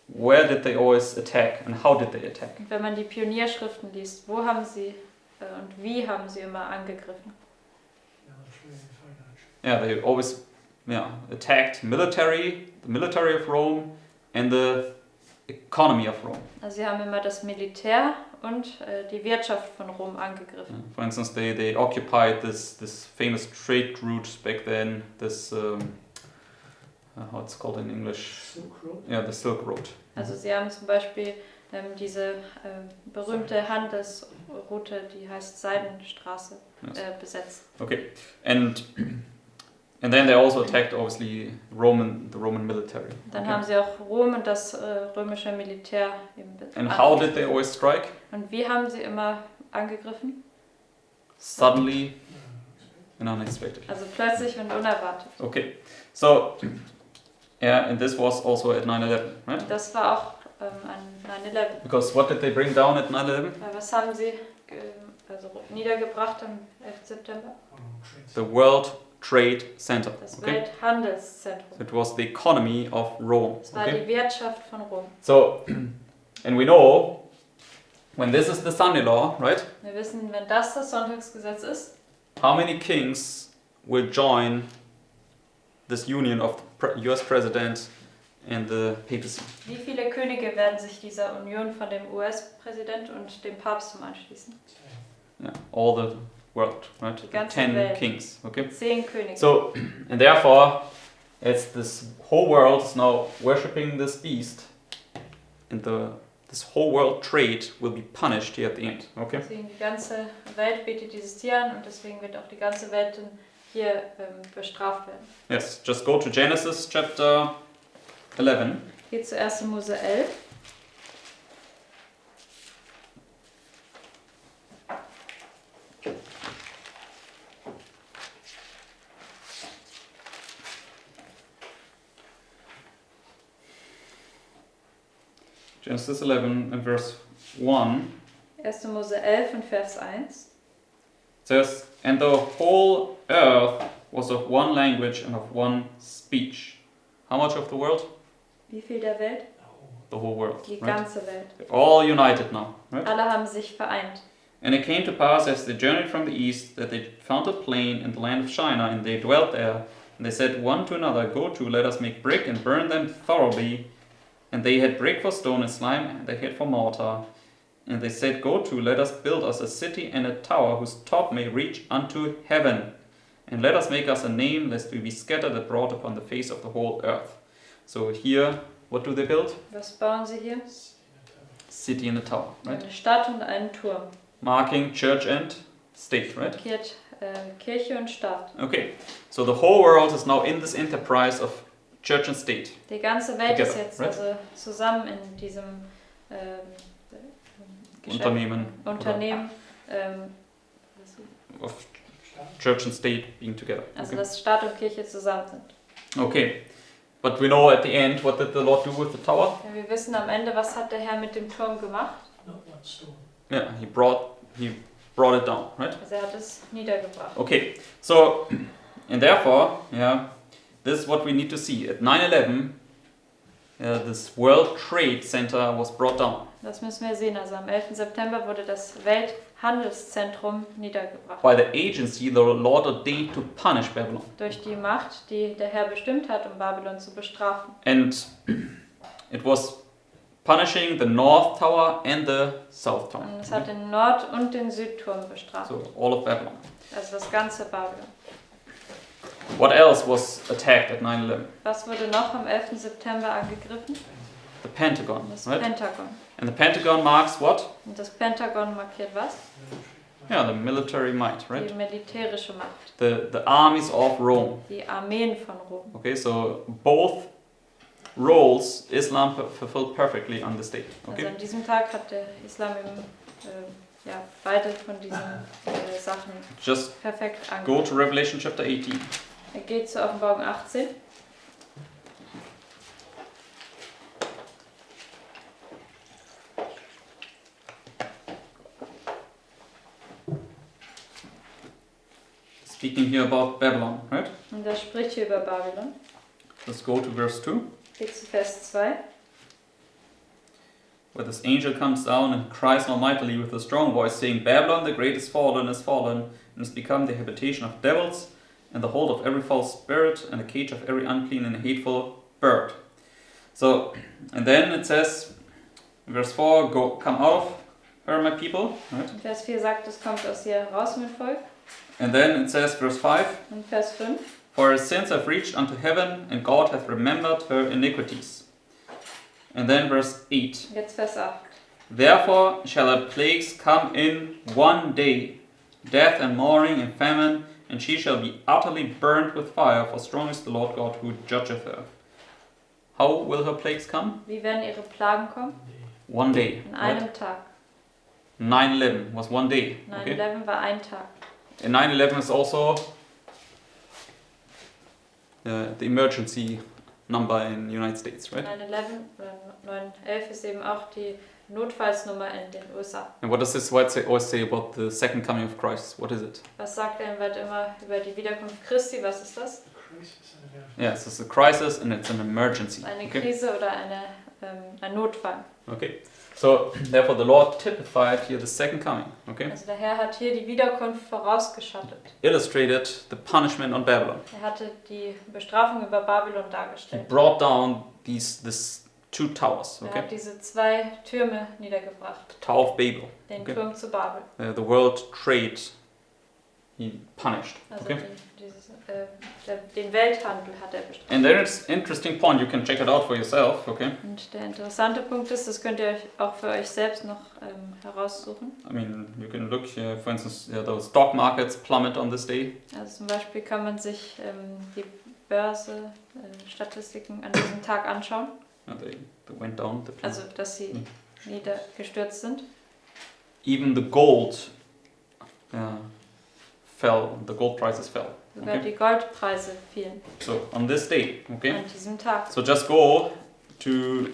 where did they always attack and how did they attack? Und wenn man die Pionierschriften liest, wo haben sie und wie haben sie immer angegriffen? Yeah, they always attacked the military of Rome and the economy of Rome. Also sie haben immer das Militär und die Wirtschaft von Rom angegriffen. Yeah. For instance, they occupied this famous trade route back then, this how it's called in English? Silk Road. Yeah, the Silk Road. Also sie haben zum Beispiel diese berühmte Handelsroute, die heißt Seidenstraße, Yes. besetzt. Okay, and then they also attacked obviously the Roman military. Dann Okay. haben sie auch Rom und das römische Militär eben And how did they always strike? Und wie haben sie immer angegriffen? Suddenly and unexpected. Also plötzlich und unerwartet. Okay, so yeah, and this was also at 9/11, right? Und das war auch an 9/11. Because what did they bring down at 9/11? Weil was haben sie niedergebracht am 11. September? The World Trade Center. Das Okay, Welthandelszentrum. it was the economy of Rome. Das war Okay, die Wirtschaft von Rom. so and we know when this is the Sunday law, right? Wir wissen, wenn das Sonntagsgesetz ist, How many kings will join this union of the US president and the papacy? wie viele Könige werden sich dieser Union von dem US-Präsident und dem Papsttum anschließen? Yeah, all the world, right? Die ganze 10 Welt. kings, okay? 10 Könige. So, and therefore, as this whole world is now worshipping this beast, and this whole world trade will be punished here at the end, okay? Deswegen die ganze Welt betet dieses Tier an und deswegen wird auch die ganze Welt dann hier bestraft werden. Yes, just go to Genesis chapter 11. Geht zu 1. Mose 11. Genesis 11 and verse 1 1. Mose 11 und Vers 1. says, "And the whole earth was of one language and of one speech." How much of the world? Wie viel der Welt? The whole world. Die Right? ganze Welt. They're all united now, right? Alle haben sich vereint. And it came to pass as they journeyed from the east that they found a plain in the land of Shinar, and they dwelt there. And they said one to another, "Go to, let us make brick and burn them thoroughly." And they had brick for stone and slime, and they had for mortar. And they said, "Go to, let us build us a city and a tower whose top may reach unto heaven. And let us make us a name, lest we be scattered abroad upon the face of the whole earth." So here, what do they build? Was bauen sie hier? City and a tower, right? Eine Stadt und einen Turm. Marking church and state, right? Markiert Kirche und Staat. Okay, so the whole world is now in this enterprise of church and state. Die ganze Welt ist Together, jetzt right? also zusammen in diesem Geschäft, Unternehmen. Unternehmen Of church and state being together. also Okay. dass Staat und Kirche zusammen sind. Okay, but we know at the end, what did the Lord do with the tower? Ja, wir wissen am Ende, was hat der Herr mit dem Turm gemacht? Not one stone. Yeah, he brought it down, right? Also er hat es niedergebracht. Okay, so and therefore, yeah, this is what we need to see. At 9/11, this World Trade Center was brought down Das müssen wir sehen. Also am 11. September wurde das Welthandelszentrum niedergebracht. by the agency the Lord ordained to punish Babylon. Durch die Macht, die der Herr bestimmt hat, um Babylon zu bestrafen. And it was punishing the North Tower and the South Tower. Und es hat den Nord- und den Südturm bestraft. So all of Babylon. Also das ganze Babylon. What else was attacked at 9/11? Was wurde noch am 11. September angegriffen? The Pentagon, Das right? Pentagon. And the Pentagon marks what? Und das Pentagon markiert was? Yeah, the military might, Die right? militärische Macht. The armies of Rome. Die Armeen von Rom. Okay, so both roles Islam fulfilled perfectly on this day. Also Okay? an diesem Tag hat der Islam eben beide von diesen Sachen Just perfekt go angewandt. to Revelation chapter 18. Er geht zur Offenbarung 18. Speaking here about Babylon, right? Und er spricht hier über Babylon. Let's go to verse 2. Geht zu Vers 2. Where this angel comes down and cries almightily with a strong voice, saying, Babylon the great is fallen, and has become the habitation of devils, and the hold of every false spirit, and the cage of every unclean and hateful bird. So, and then it says, in verse 4, come out of her, my people. Right? Und Vers 4 sagt, es kommt aus ihr heraus, mein Volk. And then it says, verse 5, Und Vers 5. For her sins have reached unto heaven, and God hath remembered her iniquities. And then verse 8. Jetzt Vers 8. Therefore shall her plagues come in one day, death and mourning and famine, and she shall be utterly burnt with fire, for strong is the Lord God who judgeth her. How will her plagues come? Wie werden ihre Plagen kommen? One day. An Right? einem Tag. 9/11 was one day. Okay? 9/11 war ein Tag. And 9/11 is also the emergency number in the United States, right? 9/11 oder 9/11 ist eben auch die Notfallsnummer in den USA. And what does this word always say about the second coming of Christ? What is it? Was sagt er im Wort immer über die Wiederkunft Christi? Was ist das? Crisis and emergency. Yes, it's a crisis and it's an emergency. Eine Okay? Krise oder ein Notfall. Okay. So therefore the Lord typified here the second coming. Okay? Also der Herr hat hier die Wiederkunft vorausgeschattet. Illustrated the punishment on Babylon. Er hatte die Bestrafung über Babylon He dargestellt. brought down these two towers. Er Okay? hat diese zwei Türme niedergebracht. The Tower of Babel. Den Okay. Turm zu Babel. The world trade. He punished. Also Okay? den Welthandel hat er bestraft. And there is an interesting point. You can check it out for yourself. Okay? Und der interessante Punkt ist, das könnt ihr euch auch für euch selbst noch heraussuchen. I mean, you can look, for instance, those stock markets plummet on this day. Also zum Beispiel kann man sich die Börse, Statistiken an diesem Tag anschauen. They went down. Also dass sie niedergestürzt sind. Even the gold fell. The gold prices fell. Sogar Okay? die Goldpreise fielen So on this day, okay. an diesem Tag. So just go to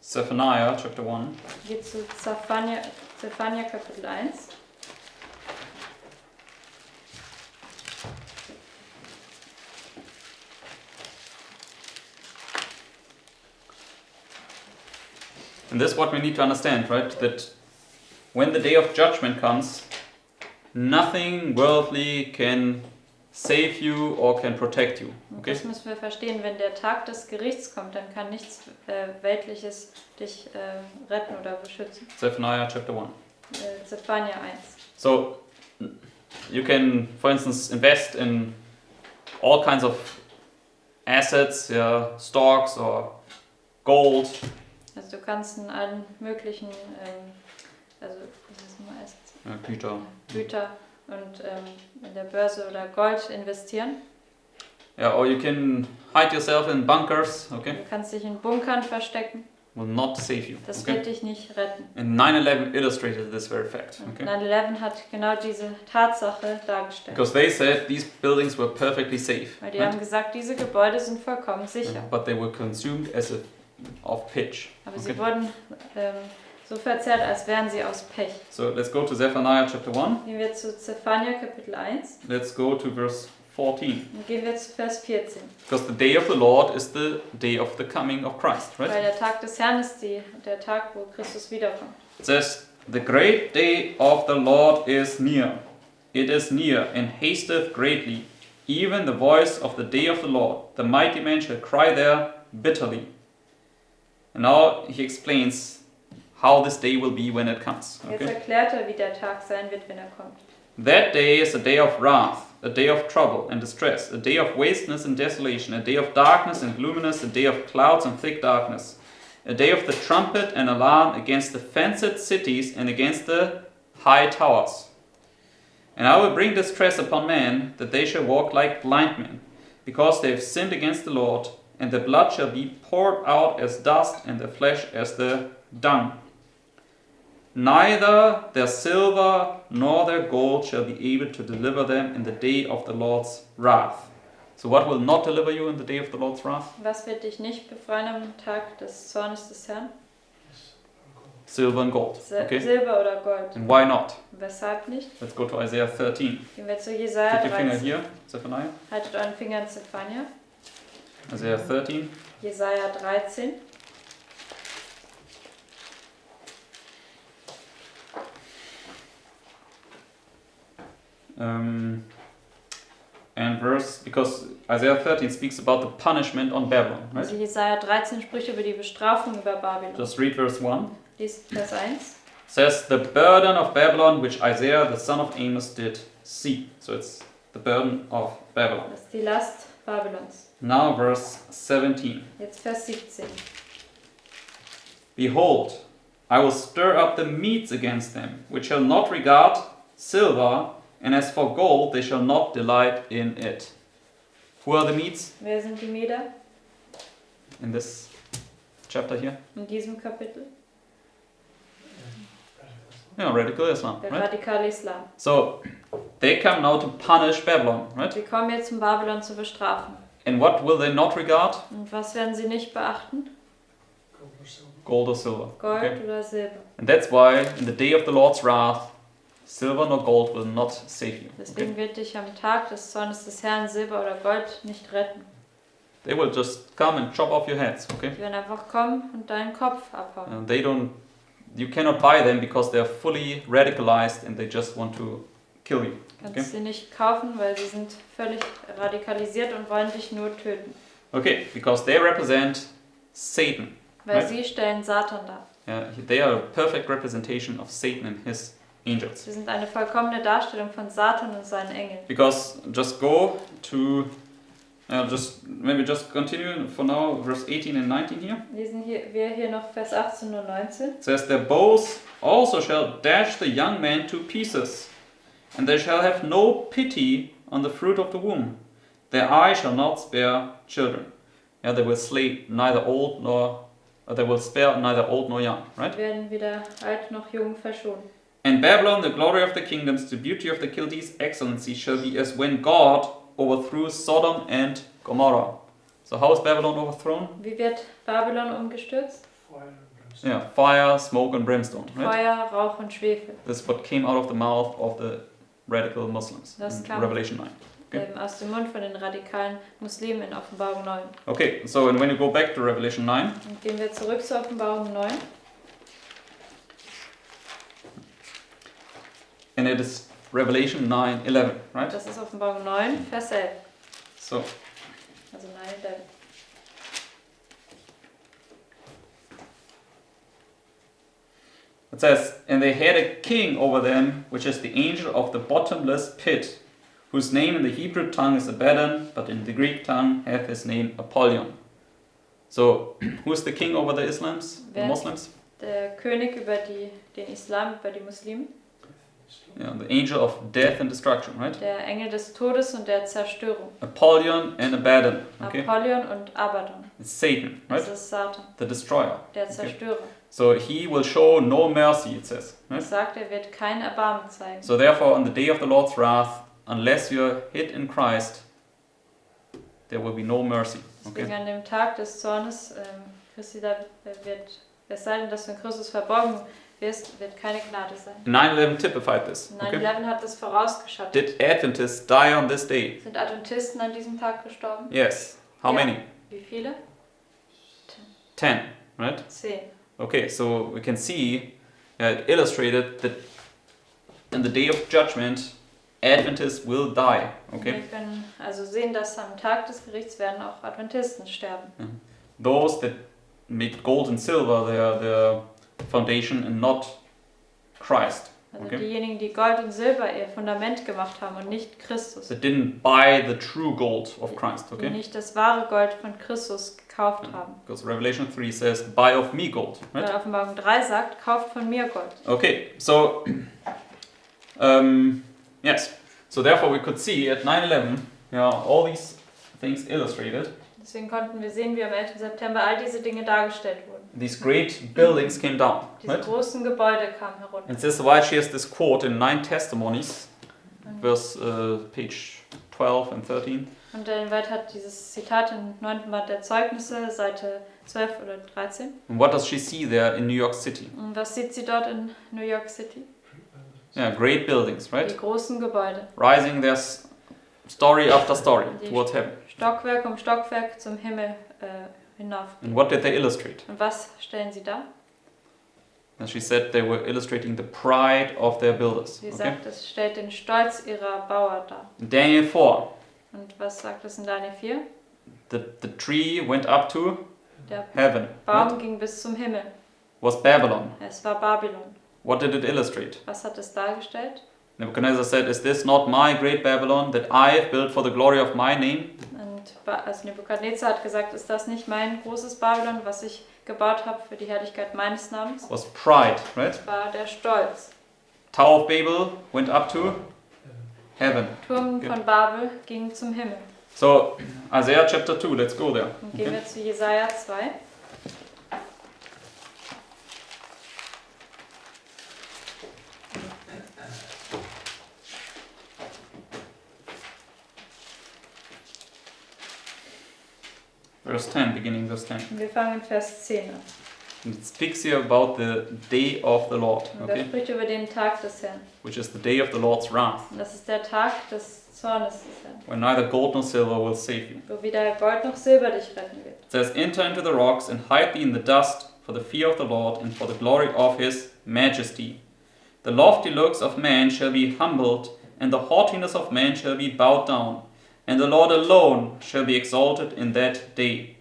Zephaniah chapter 1. Geht zu Zephania Kapitel 1. And this is what we need to understand, right? That when the day of judgment comes, nothing worldly can save you or can protect you. Und Okay? das müssen wir verstehen, wenn der Tag des Gerichts kommt, dann kann nichts Weltliches dich retten oder beschützen. Zephaniah chapter 1. Zephania 1. So you can, for instance, invest in all kinds of assets, stocks or gold. Also du kannst in allen möglichen, also wie heißt nochmal Assets? Güter und in der Börse oder Gold investieren. Yeah, or you can hide yourself in bunkers. Okay, Du kannst dich in Bunkern verstecken. will not save you. Das Okay, wird dich nicht retten. and 9/11 illustrated this very fact. Und Okay, 9/11 hat genau diese Tatsache dargestellt. because they said these buildings were perfectly safe, Weil die right? haben gesagt, diese Gebäude sind vollkommen sicher. But they were consumed as of pitch. Aber Okay. sie wurden so verzerrt, als wären sie aus Pech. So let's go to Zephaniah chapter 1. Gehen wir zu Zephania Kapitel 1 Let's go to verse 14. und gehen wir zu Vers 14. Because the day of the Lord is the day of the coming of Christ, right? Weil der Tag des Herrn ist der Tag, wo Christus wiederkommt. It says, the great day of the Lord is near. It is near and hasteth greatly. Even the voice of the day of the Lord. The mighty man shall cry there bitterly. And now he explains how this day will be when it comes. Jetzt Okay? erklärt er, wie der Tag sein wird, wenn er kommt. That day is a day of wrath, a day of trouble and distress, a day of wasteness and desolation, a day of darkness and gloominess, a day of clouds and thick darkness, a day of the trumpet and alarm against the fenced cities and against the high towers. And I will bring distress upon men, that they shall walk like blind men, because they have sinned against the Lord, and their blood shall be poured out as dust, and their flesh as the dung. Neither their silver nor their gold shall be able to deliver them in the day of the Lord's wrath. So what will not deliver you in the day of the Lord's wrath? Was wird dich nicht befreien am Tag des Zornes des Herrn? Silver and gold. Okay? Silber oder Gold. And why not? Weshalb nicht? Let's go to Isaiah 13. Gehen wir zu Jesaja Put your finger 13. here, Zephaniah. Haltet euren Finger in Zephania. Isaiah 13. Jesaja 13. And verse, because Isaiah 13 speaks about the punishment on Babylon, right? Also Jesaja 13 spricht über die Bestrafung über Babylon. Just read verse 1. Lies Vers 1. Says, the burden of Babylon which Isaiah the son of Amos did see. So it's the burden of Babylon. Das ist die Last Babylons. Now verse 17. Jetzt Vers 17. Behold, I will stir up the meats against them, which shall not regard silver, and as for gold, they shall not delight in it. Who are the meats Wer sind die Meder in this chapter here? in diesem Kapitel? Yeah, radical Islam, Der right? radikale Islam. So they come now to punish Babylon, right? Sie kommen jetzt, um Babylon zu bestrafen. And what will they not regard? Und was werden sie nicht beachten? Gold Gold or or silver. silver. Gold Okay? oder Silber. And that's why in the day of the Lord's wrath, silver nor gold will not save you. Deswegen Okay? wird dich am Tag des Zornes des Herrn Silber oder Gold nicht retten. They will just come and chop off your heads. Okay? Die werden einfach kommen und deinen Kopf abhauen. And they don't. You cannot buy them because they are fully radicalized and they just want to kill you. Du kannst Okay. sie nicht kaufen, weil sie sind völlig radikalisiert und wollen dich nur töten. Okay, because they represent Satan. Weil Right. sie stellen Satan dar. They are a perfect representation of Satan and his angels. Sie sind eine vollkommene Darstellung von Satan und seinen Engeln. Because just go to, just continue for now, verse 18 and 19 here. Lesen wir hier noch Vers 18 und 19. It says, their bows also shall dash the young men to pieces, and they shall have no pity on the fruit of the womb. Their eye shall not spare children. Yeah, they will slay neither old nor, they will spare neither old nor young, right? Werden weder alt noch jung verschont. And Babylon, the glory of the kingdoms, the beauty of the Chaldees' excellency, shall be as when God overthrew Sodom and Gomorrah. So how is Babylon overthrown? Wie wird Babylon umgestürzt? Fire and brimstone. Yeah, fire, smoke and brimstone, right? Feuer, Rauch und Schwefel. This is what came out of the mouth of the radical Muslims Das in kam- Revelation 9. Okay. Aus dem Mund von den radikalen Muslimen in Offenbarung 9. Okay, so and when you go back to Revelation 9, Und gehen wir zurück zur Offenbarung 9. and it is Revelation 9:11, right? Das ist Offenbarung 9, Vers 11. So, Also 9, 11. it says, and they had a king over them, which is the angel of the bottomless pit, whose name in the Hebrew tongue is Abaddon, but in the Greek tongue hath his name Apollyon. So, who is the king over the Islams, the Wer? Muslims? Der König über den Islam, über die Muslimen. Yeah, the angel of death and destruction, right? Der Engel des Todes und der Zerstörung. Apollyon and Abaddon, okay? Apollyon und Abaddon. It's Satan, right? Das ist Satan, The destroyer. der Zerstörer. So he will show no mercy, it says. Right? Es sagt, er wird kein Erbarmen zeigen. So therefore, on the day of the Lord's wrath, unless you're hid in Christ, there will be no mercy. Deswegen Okay? an dem Tag des Zornes Christi, da wird, es sei denn, dass du in Christus verborgen wirst, wird keine Gnade sein. 9/11 typified this. Okay? 9/11 hat das vorausgeschattet. Did Adventists die on this day? Sind Adventisten an diesem Tag gestorben? Yes. How Ja. many? Wie viele? 10, right? 10. Okay, so we can see it illustrated that in the day of judgment, Adventists will die. Okay? Wir können also sehen, dass am Tag des Gerichts werden auch Adventisten sterben. Those that made gold and silver their foundation and not Christ. Also Okay. diejenigen, die Gold und Silber ihr Fundament gemacht haben und nicht Christus. That didn't buy the true gold of Christ. Die Okay? nicht das wahre Gold von Christus gekauft haben. Because Revelation 3 says, buy of me gold. Right? Weil Offenbarung 3 sagt, kauft von mir Gold. Okay, so yes. So therefore we could see at 9/11, all these things illustrated. Deswegen konnten wir sehen, wie am 11. September all diese Dinge dargestellt wurden. These great buildings came down. Diese Right? großen Gebäude kamen herunter. And this is why she has this quote in 9 Testimonies, verse page 12 and 13. Und Ellen White hat dieses Zitat im 9. Band der Zeugnisse, Seite 12 oder 13. And what does she see there in New York City? Und was sieht sie dort in New York City? Yeah, great buildings, Die right? großen Gebäude. Rising their story after story Die towards heaven. Stockwerk um Stockwerk zum Himmel hinauf. And what did they illustrate? Und was stellen sie dar? And she said they were illustrating the pride of their builders. Wie Okay? sagt, es stellt den Stolz ihrer Bauer dar. In Daniel 4, Und was sagt es in Daniel 4? the tree went up to Der heaven. Baum Right? ging bis zum Himmel. Was Babylon. Es war Babylon. What did it illustrate? Was hat es dargestellt? Nebuchadnezzar said, "Is this not my great Babylon that I have built for the glory of my name?" Also Nebukadnezar hat gesagt, ist das nicht mein großes Babylon, was ich gebaut habe für die Herrlichkeit meines Namens? Was pride, right? Das war der Stolz. Tower of Babel went up to heaven. Turm von Babel ging zum Himmel. So, Isaiah chapter 2, let's go there. Und gehen wir zu Jesaja 2. Verse 10, beginning verse 10. Und wir fangen in Vers 10 an. And it speaks here about the day of the Lord, Und da okay? spricht über den Tag des Herrn. Which is the day of the Lord's wrath, Und das ist der Tag des Zornes des Herrn, when neither gold nor silver will save you. wo weder Gold noch Silber dich retten wird. It says, "Enter into the rocks and hide thee in the dust for the fear of the Lord and for the glory of his majesty. The lofty looks of man shall be humbled, and the haughtiness of man shall be bowed down, and the Lord alone shall be exalted in that day."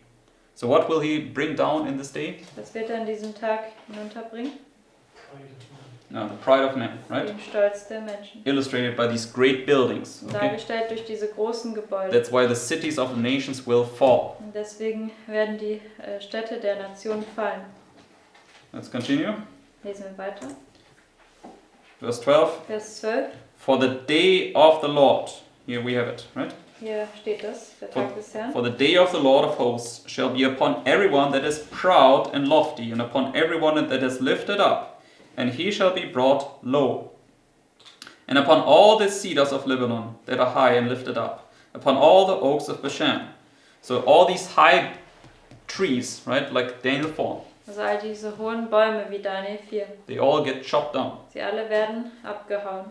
So what will he bring down in this day? Was wird er an diesem Tag hinunterbringen? Pride of man. No, the pride of man, right? Den Stolz der Menschen. Illustrated by these great buildings. Okay? Dargestellt durch diese großen Gebäude. That's why the cities of the nations will fall. Und deswegen werden die Städte der Nationen fallen. Let's continue. Lesen wir weiter. Verse 12. Vers 12. For the day of the Lord. Here we have it, right? Hier steht es, der Tag des Herrn. For the day of the Lord of hosts shall be upon everyone that is proud and lofty, and upon everyone that is lifted up, and he shall be brought low. And upon all the cedars of Lebanon that are high and lifted up, upon all the oaks of Bashan. So all these high trees, right, like Daniel 4, Also all diese hohen Bäume wie Daniel 4. they all get chopped down. Sie alle werden abgehauen.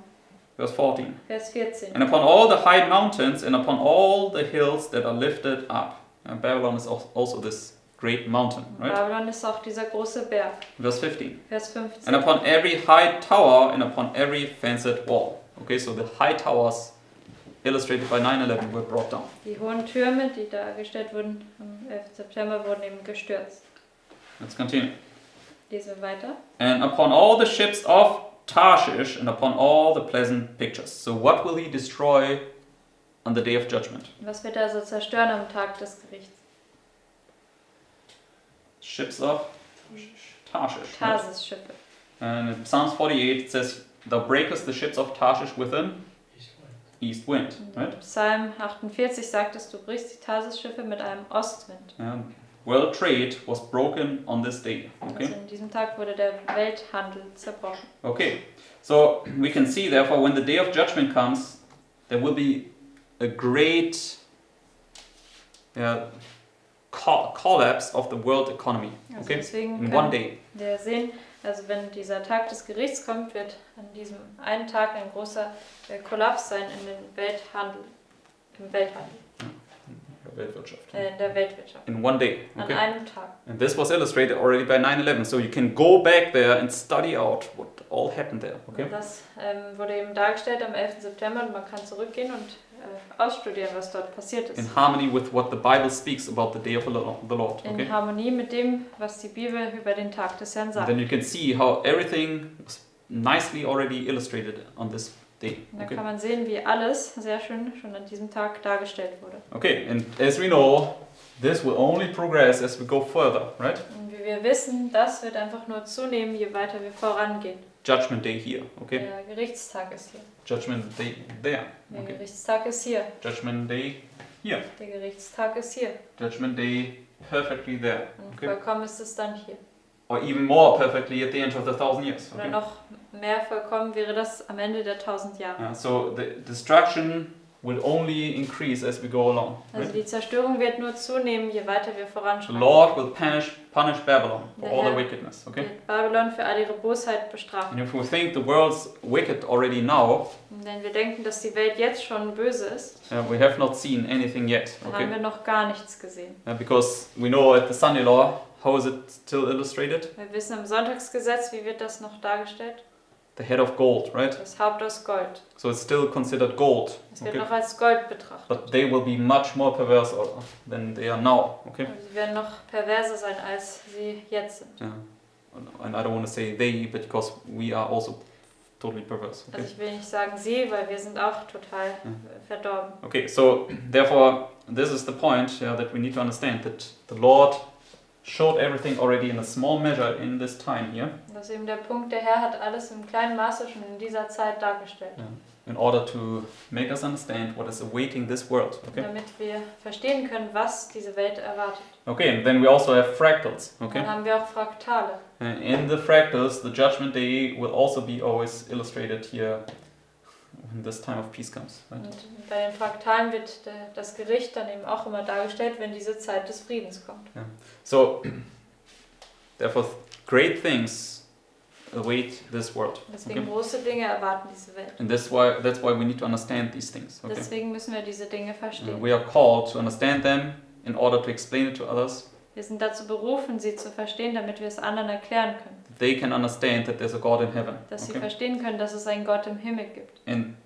Verse 14. Vers 14. And upon all the high mountains and upon all the hills that are lifted up. And Babylon is also this great mountain, right? Babylon ist auch dieser große Berg. Verse 15. Vers 15. And upon every high tower and upon every fenced wall. Okay, so the high towers illustrated by 9/11 were brought down. Die hohen Türme, die dargestellt wurden am 11. September, wurden eben gestürzt. Let's continue. Lesen wir weiter. And upon all the ships of Tarshish and upon all the pleasant pictures. So what will he destroy on the day of judgment? Was wird er also zerstören am Tag des Gerichts? Ships of Tarshish. Right? Tarsis-Schiffe. And in Psalms 48 it says, "Thou breakest the ships of Tarshish with an East wind. east wind." Und Right? Psalm 48 sagt es, du brichst die Tarsis-Schiffe mit einem Ostwind. And world trade was broken on this day. Okay. Also in diesem Tag wurde der Welthandel zerbrochen. Okay. So we can see therefore when the day of judgment comes, there will be a great collapse of the world economy. Also Okay. deswegen In one können day. wir sehen, also wenn dieser Tag des Gerichts kommt, wird an diesem einen Tag ein großer Kollaps sein in den Welthandel, im Welthandel, Weltwirtschaft. in der Weltwirtschaft. In one day. An Okay. einem Tag. And this was illustrated already by 9/11. So you can go back there and study out what all happened there. Okay. Und das wurde eben dargestellt am 11. September und man kann zurückgehen und ausstudieren, was dort passiert ist. In harmony with what the Bible speaks about the day of the Lord. In Okay. Harmonie mit dem, was die Bibel über den Tag des Herrn And sagt. then you can see how everything was nicely already illustrated on this day. Und da Okay. kann man sehen, wie alles sehr schön schon an diesem Tag dargestellt wurde. Okay, and as we know, this will only progress as we go further, right? Und wie wir wissen, das wird einfach nur zunehmen, je weiter wir vorangehen. Judgment day here, okay? Der Gerichtstag ist hier. Judgment day there, Der okay? Gerichtstag ist hier. Judgment day here. Der Gerichtstag ist hier. Judgment Day perfectly there. Und Okay? vollkommen ist es dann hier. Or even more perfectly at the end of the 1,000 years. Oder Okay? noch mehr vollkommen wäre das am Ende der 1000 Jahre. Yeah, so the destruction will only increase as we go along. Also Right? die Zerstörung wird nur zunehmen, je weiter wir The voranschreiten. Lord will punish Babylon for Der all the Herr wickedness. Okay? wird Babylon für all ihre Bosheit And bestrafen. if we think the world's wicked already now, Und wenn wir denken, dass die Welt jetzt schon böse ist, we have not seen anything yet. dann haben Okay? wir noch gar nichts gesehen. Because we know at the Sunday law, how is it still illustrated? Wir wissen im Sonntagsgesetz, wie wird das noch dargestellt? The head of gold, right? Das Haupt aus Gold. So it's still considered gold. Es wird Okay? noch als Gold betrachtet. But they will be much more perverse than they are now. Okay? Und sie werden noch perverser sein, als sie jetzt sind. Yeah. And I don't want to say they, because we are also totally perverse. Okay? Also ich will nicht sagen sie, weil wir sind auch total verdorben. Okay, so therefore, this is the point that we need to understand that the Lord showed everything already in a small measure in this time here, Das ist eben der Punkt, der Herr hat alles im kleinen Maße schon in dieser Zeit dargestellt. in order to make us understand what is awaiting this world. Okay. Damit wir verstehen können, was diese Welt erwartet. Okay, and then we also have fractals. Okay. Dann haben wir auch Fraktale. And in the fractals, the judgment day will also be always illustrated here when this time of peace comes. Right? Und bei den Fraktalen wird das Gericht dann eben auch immer dargestellt, wenn diese Zeit des Friedens kommt. So, therefore, great things await this world. Deswegen Okay. große Dinge erwarten diese Welt. And that's why we need to understand these things. Okay. Deswegen müssen wir diese Dinge verstehen. We are called to understand them in order to explain it to others. Wir sind dazu berufen, sie zu verstehen, damit wir es anderen erklären können. They can understand that there's a God in heaven. Dass sie Okay. verstehen können, dass es einen Gott im Himmel gibt. And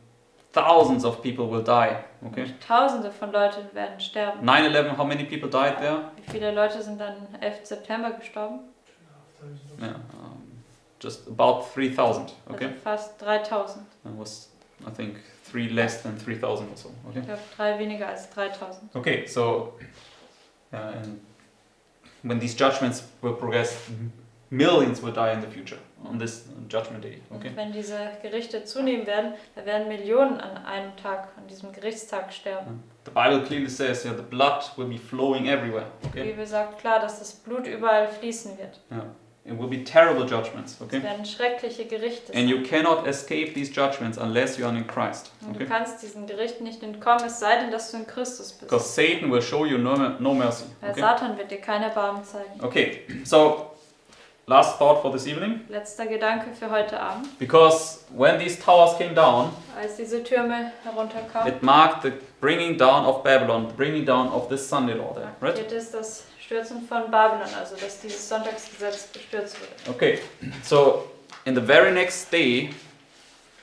thousands of people will die. Okay. Und Tausende von Leuten werden sterben. 9/11, how many people died there? Wie viele Leute sind dann am 11. September gestorben? 2,500. Yeah, just about 3,000. Okay. Also fast 3000. It was, I think, 3 less than 3,000 or so. Okay. Ich glaube, 3 weniger als 3000. Okay, so and when these judgments will progress, millions will die in the future on this judgment day. Okay. Und wenn diese Gerichte zunehmen werden, da werden Millionen an einem Tag, an diesem Gerichtstag sterben. The Bible clearly says, the blood will be flowing everywhere. Die Okay. Bibel sagt klar, dass das Blut überall fließen wird. It will be terrible judgments. Es Okay. werden schreckliche Gerichte And sein. you cannot escape these judgments unless you are in Christ. Und Okay. du kannst diesen Gerichten nicht entkommen, es sei denn, dass du in Christus bist. Because Satan will show you no mercy. Weil Okay. Satan wird dir keine Erbarmen zeigen. Okay. So, last thought for this evening. Letzter Gedanke für heute Abend. Because when these towers came down, Als diese Türme herunterkamen, it marked the bringing down of Babylon, the bringing down of this Sunday law there, right? markiert es das Stürzen von Babylon, also dass dieses Sonntagsgesetz gestürzt wurde. Okay, so in the very next day,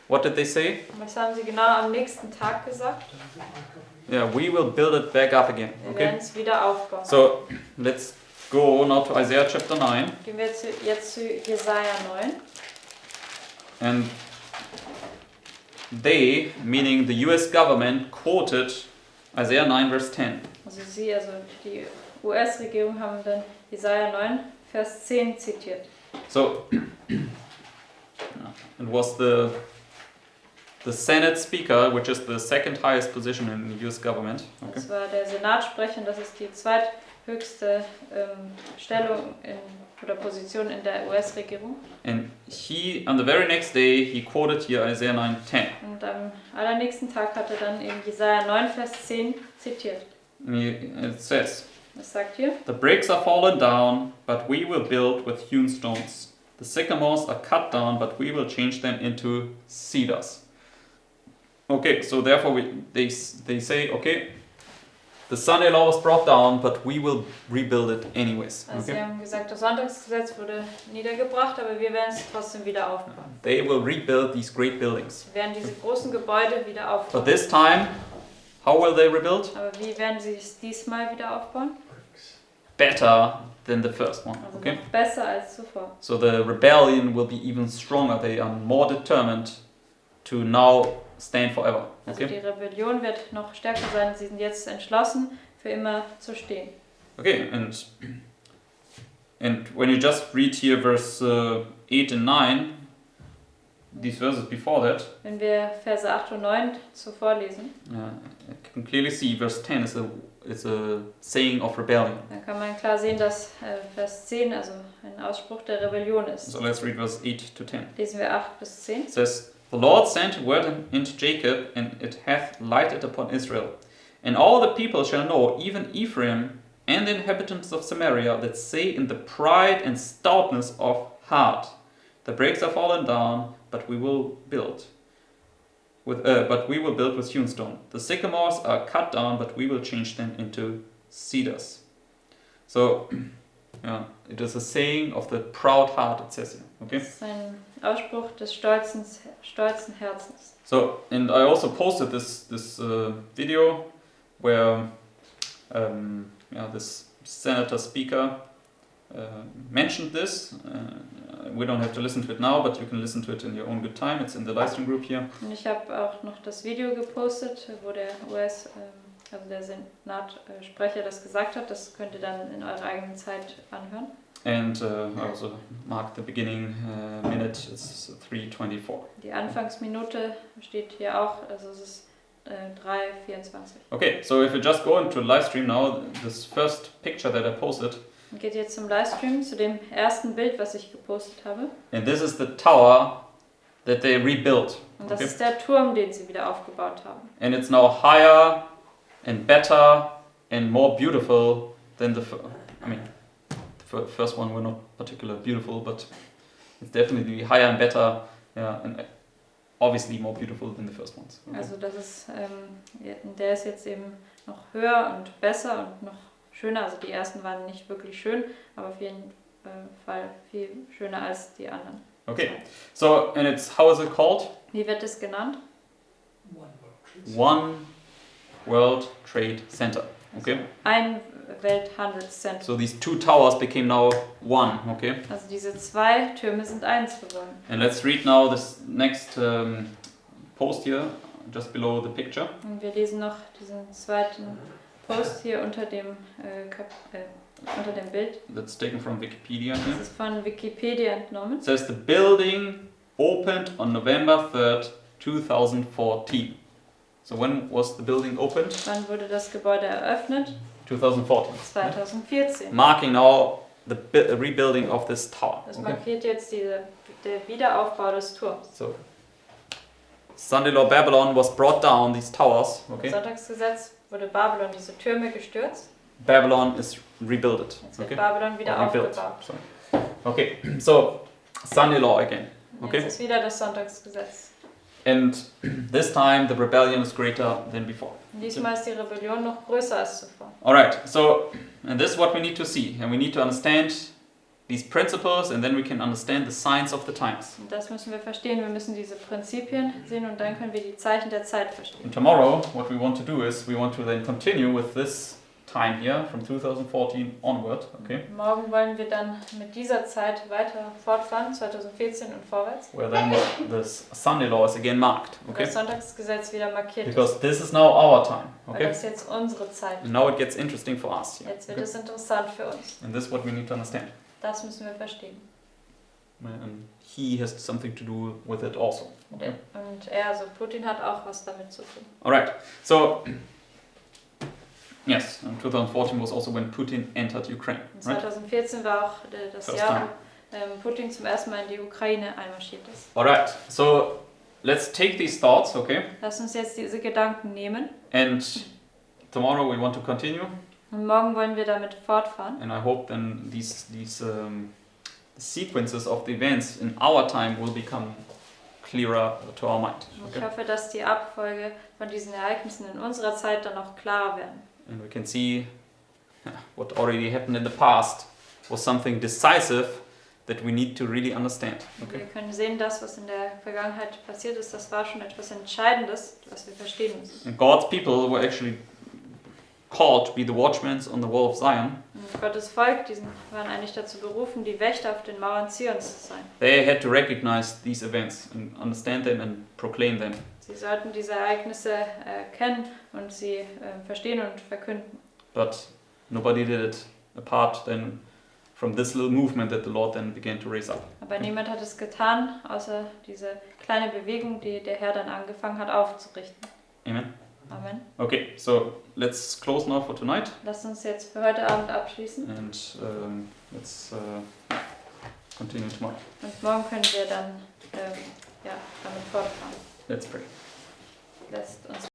what did they say? Und was haben sie genau am nächsten Tag gesagt? Yeah, we will build it back up again. Wir Okay, werden es wieder aufbauen. so let's go now to Isaiah chapter 9. Gehen wir jetzt zu Jesaja 9. And they, meaning the US government, quoted Isaiah 9 verse 10. Also die US-Regierung haben dann Jesaja 9, Vers 10 zitiert. So it was the Senate Speaker, which is the second highest position in the US government. Okay. Das war der Senatssprecher und das ist die zweithöchste Stellung oder Position in der US-Regierung. And he, on the very next day, he quoted here Isaiah 9:10. Und am allernächsten Tag hat er dann eben Jesaja 9, Vers 10 zitiert. It says, Das sagt hier: "The bricks are fallen down, but we will build with hewn stones. The sycamores are cut down, but we will change them into cedars." Okay, so therefore they say, okay, the Sunday law was brought down, but we will rebuild it anyways. Also sie Okay? haben gesagt, das Sonntagsgesetz wurde niedergebracht, aber wir werden es trotzdem wieder aufbauen. They will rebuild these great buildings. Wir werden diese großen Gebäude wieder But aufbauen. this time, how will they rebuild? Aber wie werden sie es diesmal wieder aufbauen? Better than the first one. Also Okay? noch besser als zuvor. So the rebellion will be even stronger. They are more determined to now stand forever. Also Okay? die Rebellion wird noch stärker sein. Sie sind jetzt entschlossen, für immer zu stehen. Okay, and when you just read here verse 8 and 9, these verses before that, Wenn wir Verse 8 und 9 zuvor lesen, can clearly see verse 10 is a saying of rebellion. Dann kann man klar sehen, dass Vers 10 also ein Ausspruch der Rebellion ist. So let's read verse 8 to 10. Lesen wir 8 bis 10. It says, The Lord sent word into Jacob, and it hath lighted upon Israel. And all the people shall know, even Ephraim and the inhabitants of Samaria, that say in the pride and stoutness of heart, the breaks are fallen down, but we will build. But we will build with hewn stone. The sycamores are cut down, but we will change them into cedars. So, yeah, it is a saying of the proud heart, it says here. Okay. Das ist ein Ausspruch des stolzen Herzens. So, and I also posted this video where this senator speaker mentioned this. We don't have to listen to it now, but you can listen to it in your own good time. It's in the livestream group here. Und ich habe auch noch das Video gepostet, wo der also der Senatsprecher das gesagt hat. Das könnt ihr dann in eurer eigenen Zeit anhören. And I also marked the beginning minute, it's 3:24. Die Anfangsminute steht hier auch, also es ist 3:24. Okay, so if you just go into Livestream now, this first picture that I posted, Und geht jetzt zum Livestream, zu dem ersten Bild, was ich gepostet habe. and this is the tower that they rebuilt. Und das Okay. ist der Turm, den sie wieder aufgebaut haben. And it's now higher and better and more beautiful than the first one were not particularly beautiful, but it's definitely higher and better, yeah, and obviously more beautiful than the first ones. Okay. Also das ist, der ist jetzt eben noch höher und besser und noch schöner. Also die ersten waren nicht wirklich schön, aber auf jeden Fall viel schöner als die anderen. Okay, so and how is it called? Wie wird es genannt? One World Trade Center. Okay, Ein Welthandelszentrum. so these two towers became now one. Okay, Also diese zwei Türme sind eins geworden. and let's read now this next post here, just below the picture. Und wir lesen noch diesen zweiten Post hier unter dem Bild. That's taken from Wikipedia here. Das ist von Wikipedia entnommen. It says the building opened on November 3rd, 2014. So when was the building opened? Wann wurde das Gebäude eröffnet? 2014. 2014. Marking now the rebuilding of this tower. Das Okay. markiert jetzt der Wiederaufbau des Turms. So, Sunday law Babylon was brought down, these towers. Im Okay. Sonntagsgesetz wurde Babylon diese Türme gestürzt. Babylon is rebuilt. Jetzt wird Okay. Babylon wieder Or rebuilt. aufgebaut. Sorry. Okay, so Sunday law again. Okay. Jetzt ist wieder das Sonntagsgesetz. And this time the rebellion is greater than before. Und diesmal ist die Rebellion noch größer als zuvor. Alright, so, and this is what we need to see. And we need to understand these principles, and then we can understand the signs of the times. Und das müssen wir verstehen. Wir müssen diese Prinzipien sehen und dann können wir die Zeichen der Zeit verstehen. And tomorrow, what we want to do is, we want to then continue with this time here, from 2014 onward, okay? Morgen wollen wir dann mit dieser Zeit weiter fortfahren, 2014 und vorwärts. Where then this Sunday law is again marked, Wo okay? das Sonntagsgesetz wieder markiert ist. Because this is now our time, Weil okay? das ist jetzt unsere Zeit. And now it gets interesting for us here. Jetzt wird Okay? es interessant für uns. And this is what we need to understand. Das müssen wir verstehen. And he has something to do with it also. Okay? Und er, also Putin, hat auch was damit zu tun. Alright, so yes, and 2014 was also when Putin entered Ukraine, Und right? 2014 war auch das First Jahr, time. wo Putin zum ersten Mal in die Ukraine einmarschiert ist. Alright, so let's take these thoughts, okay? Lass uns jetzt diese Gedanken nehmen And tomorrow we want to continue, und morgen wollen wir damit fortfahren. and I hope then these sequences of the events in our time will become clearer to our mind. Und ich Okay? hoffe, dass die Abfolge von diesen Ereignissen in unserer Zeit dann auch klarer werden. And we can see what already happened in the past was something decisive that we need to really understand. Okay? Wir können sehen, das, was in der Vergangenheit passiert ist, das war schon etwas Entscheidendes, was wir verstehen müssen. And God's people were actually called to be the watchmen on the wall of Zion. Und Gottes Volk, die waren eigentlich dazu berufen, die Wächter auf den Mauern Zions zu sein. They had to recognize these events and understand them and proclaim them. Sie sollten diese Ereignisse erkennen und sie verstehen und verkünden. But nobody did it apart then from this little movement that the Lord then began to raise up. Aber niemand hat es getan, außer diese kleine Bewegung, die der Herr dann angefangen hat aufzurichten. Amen. Amen. Okay, so let's close now for tonight Lasst uns jetzt für heute Abend abschließen and let's continue tomorrow. und morgen können wir dann damit fortfahren. Let's pray. Lasst uns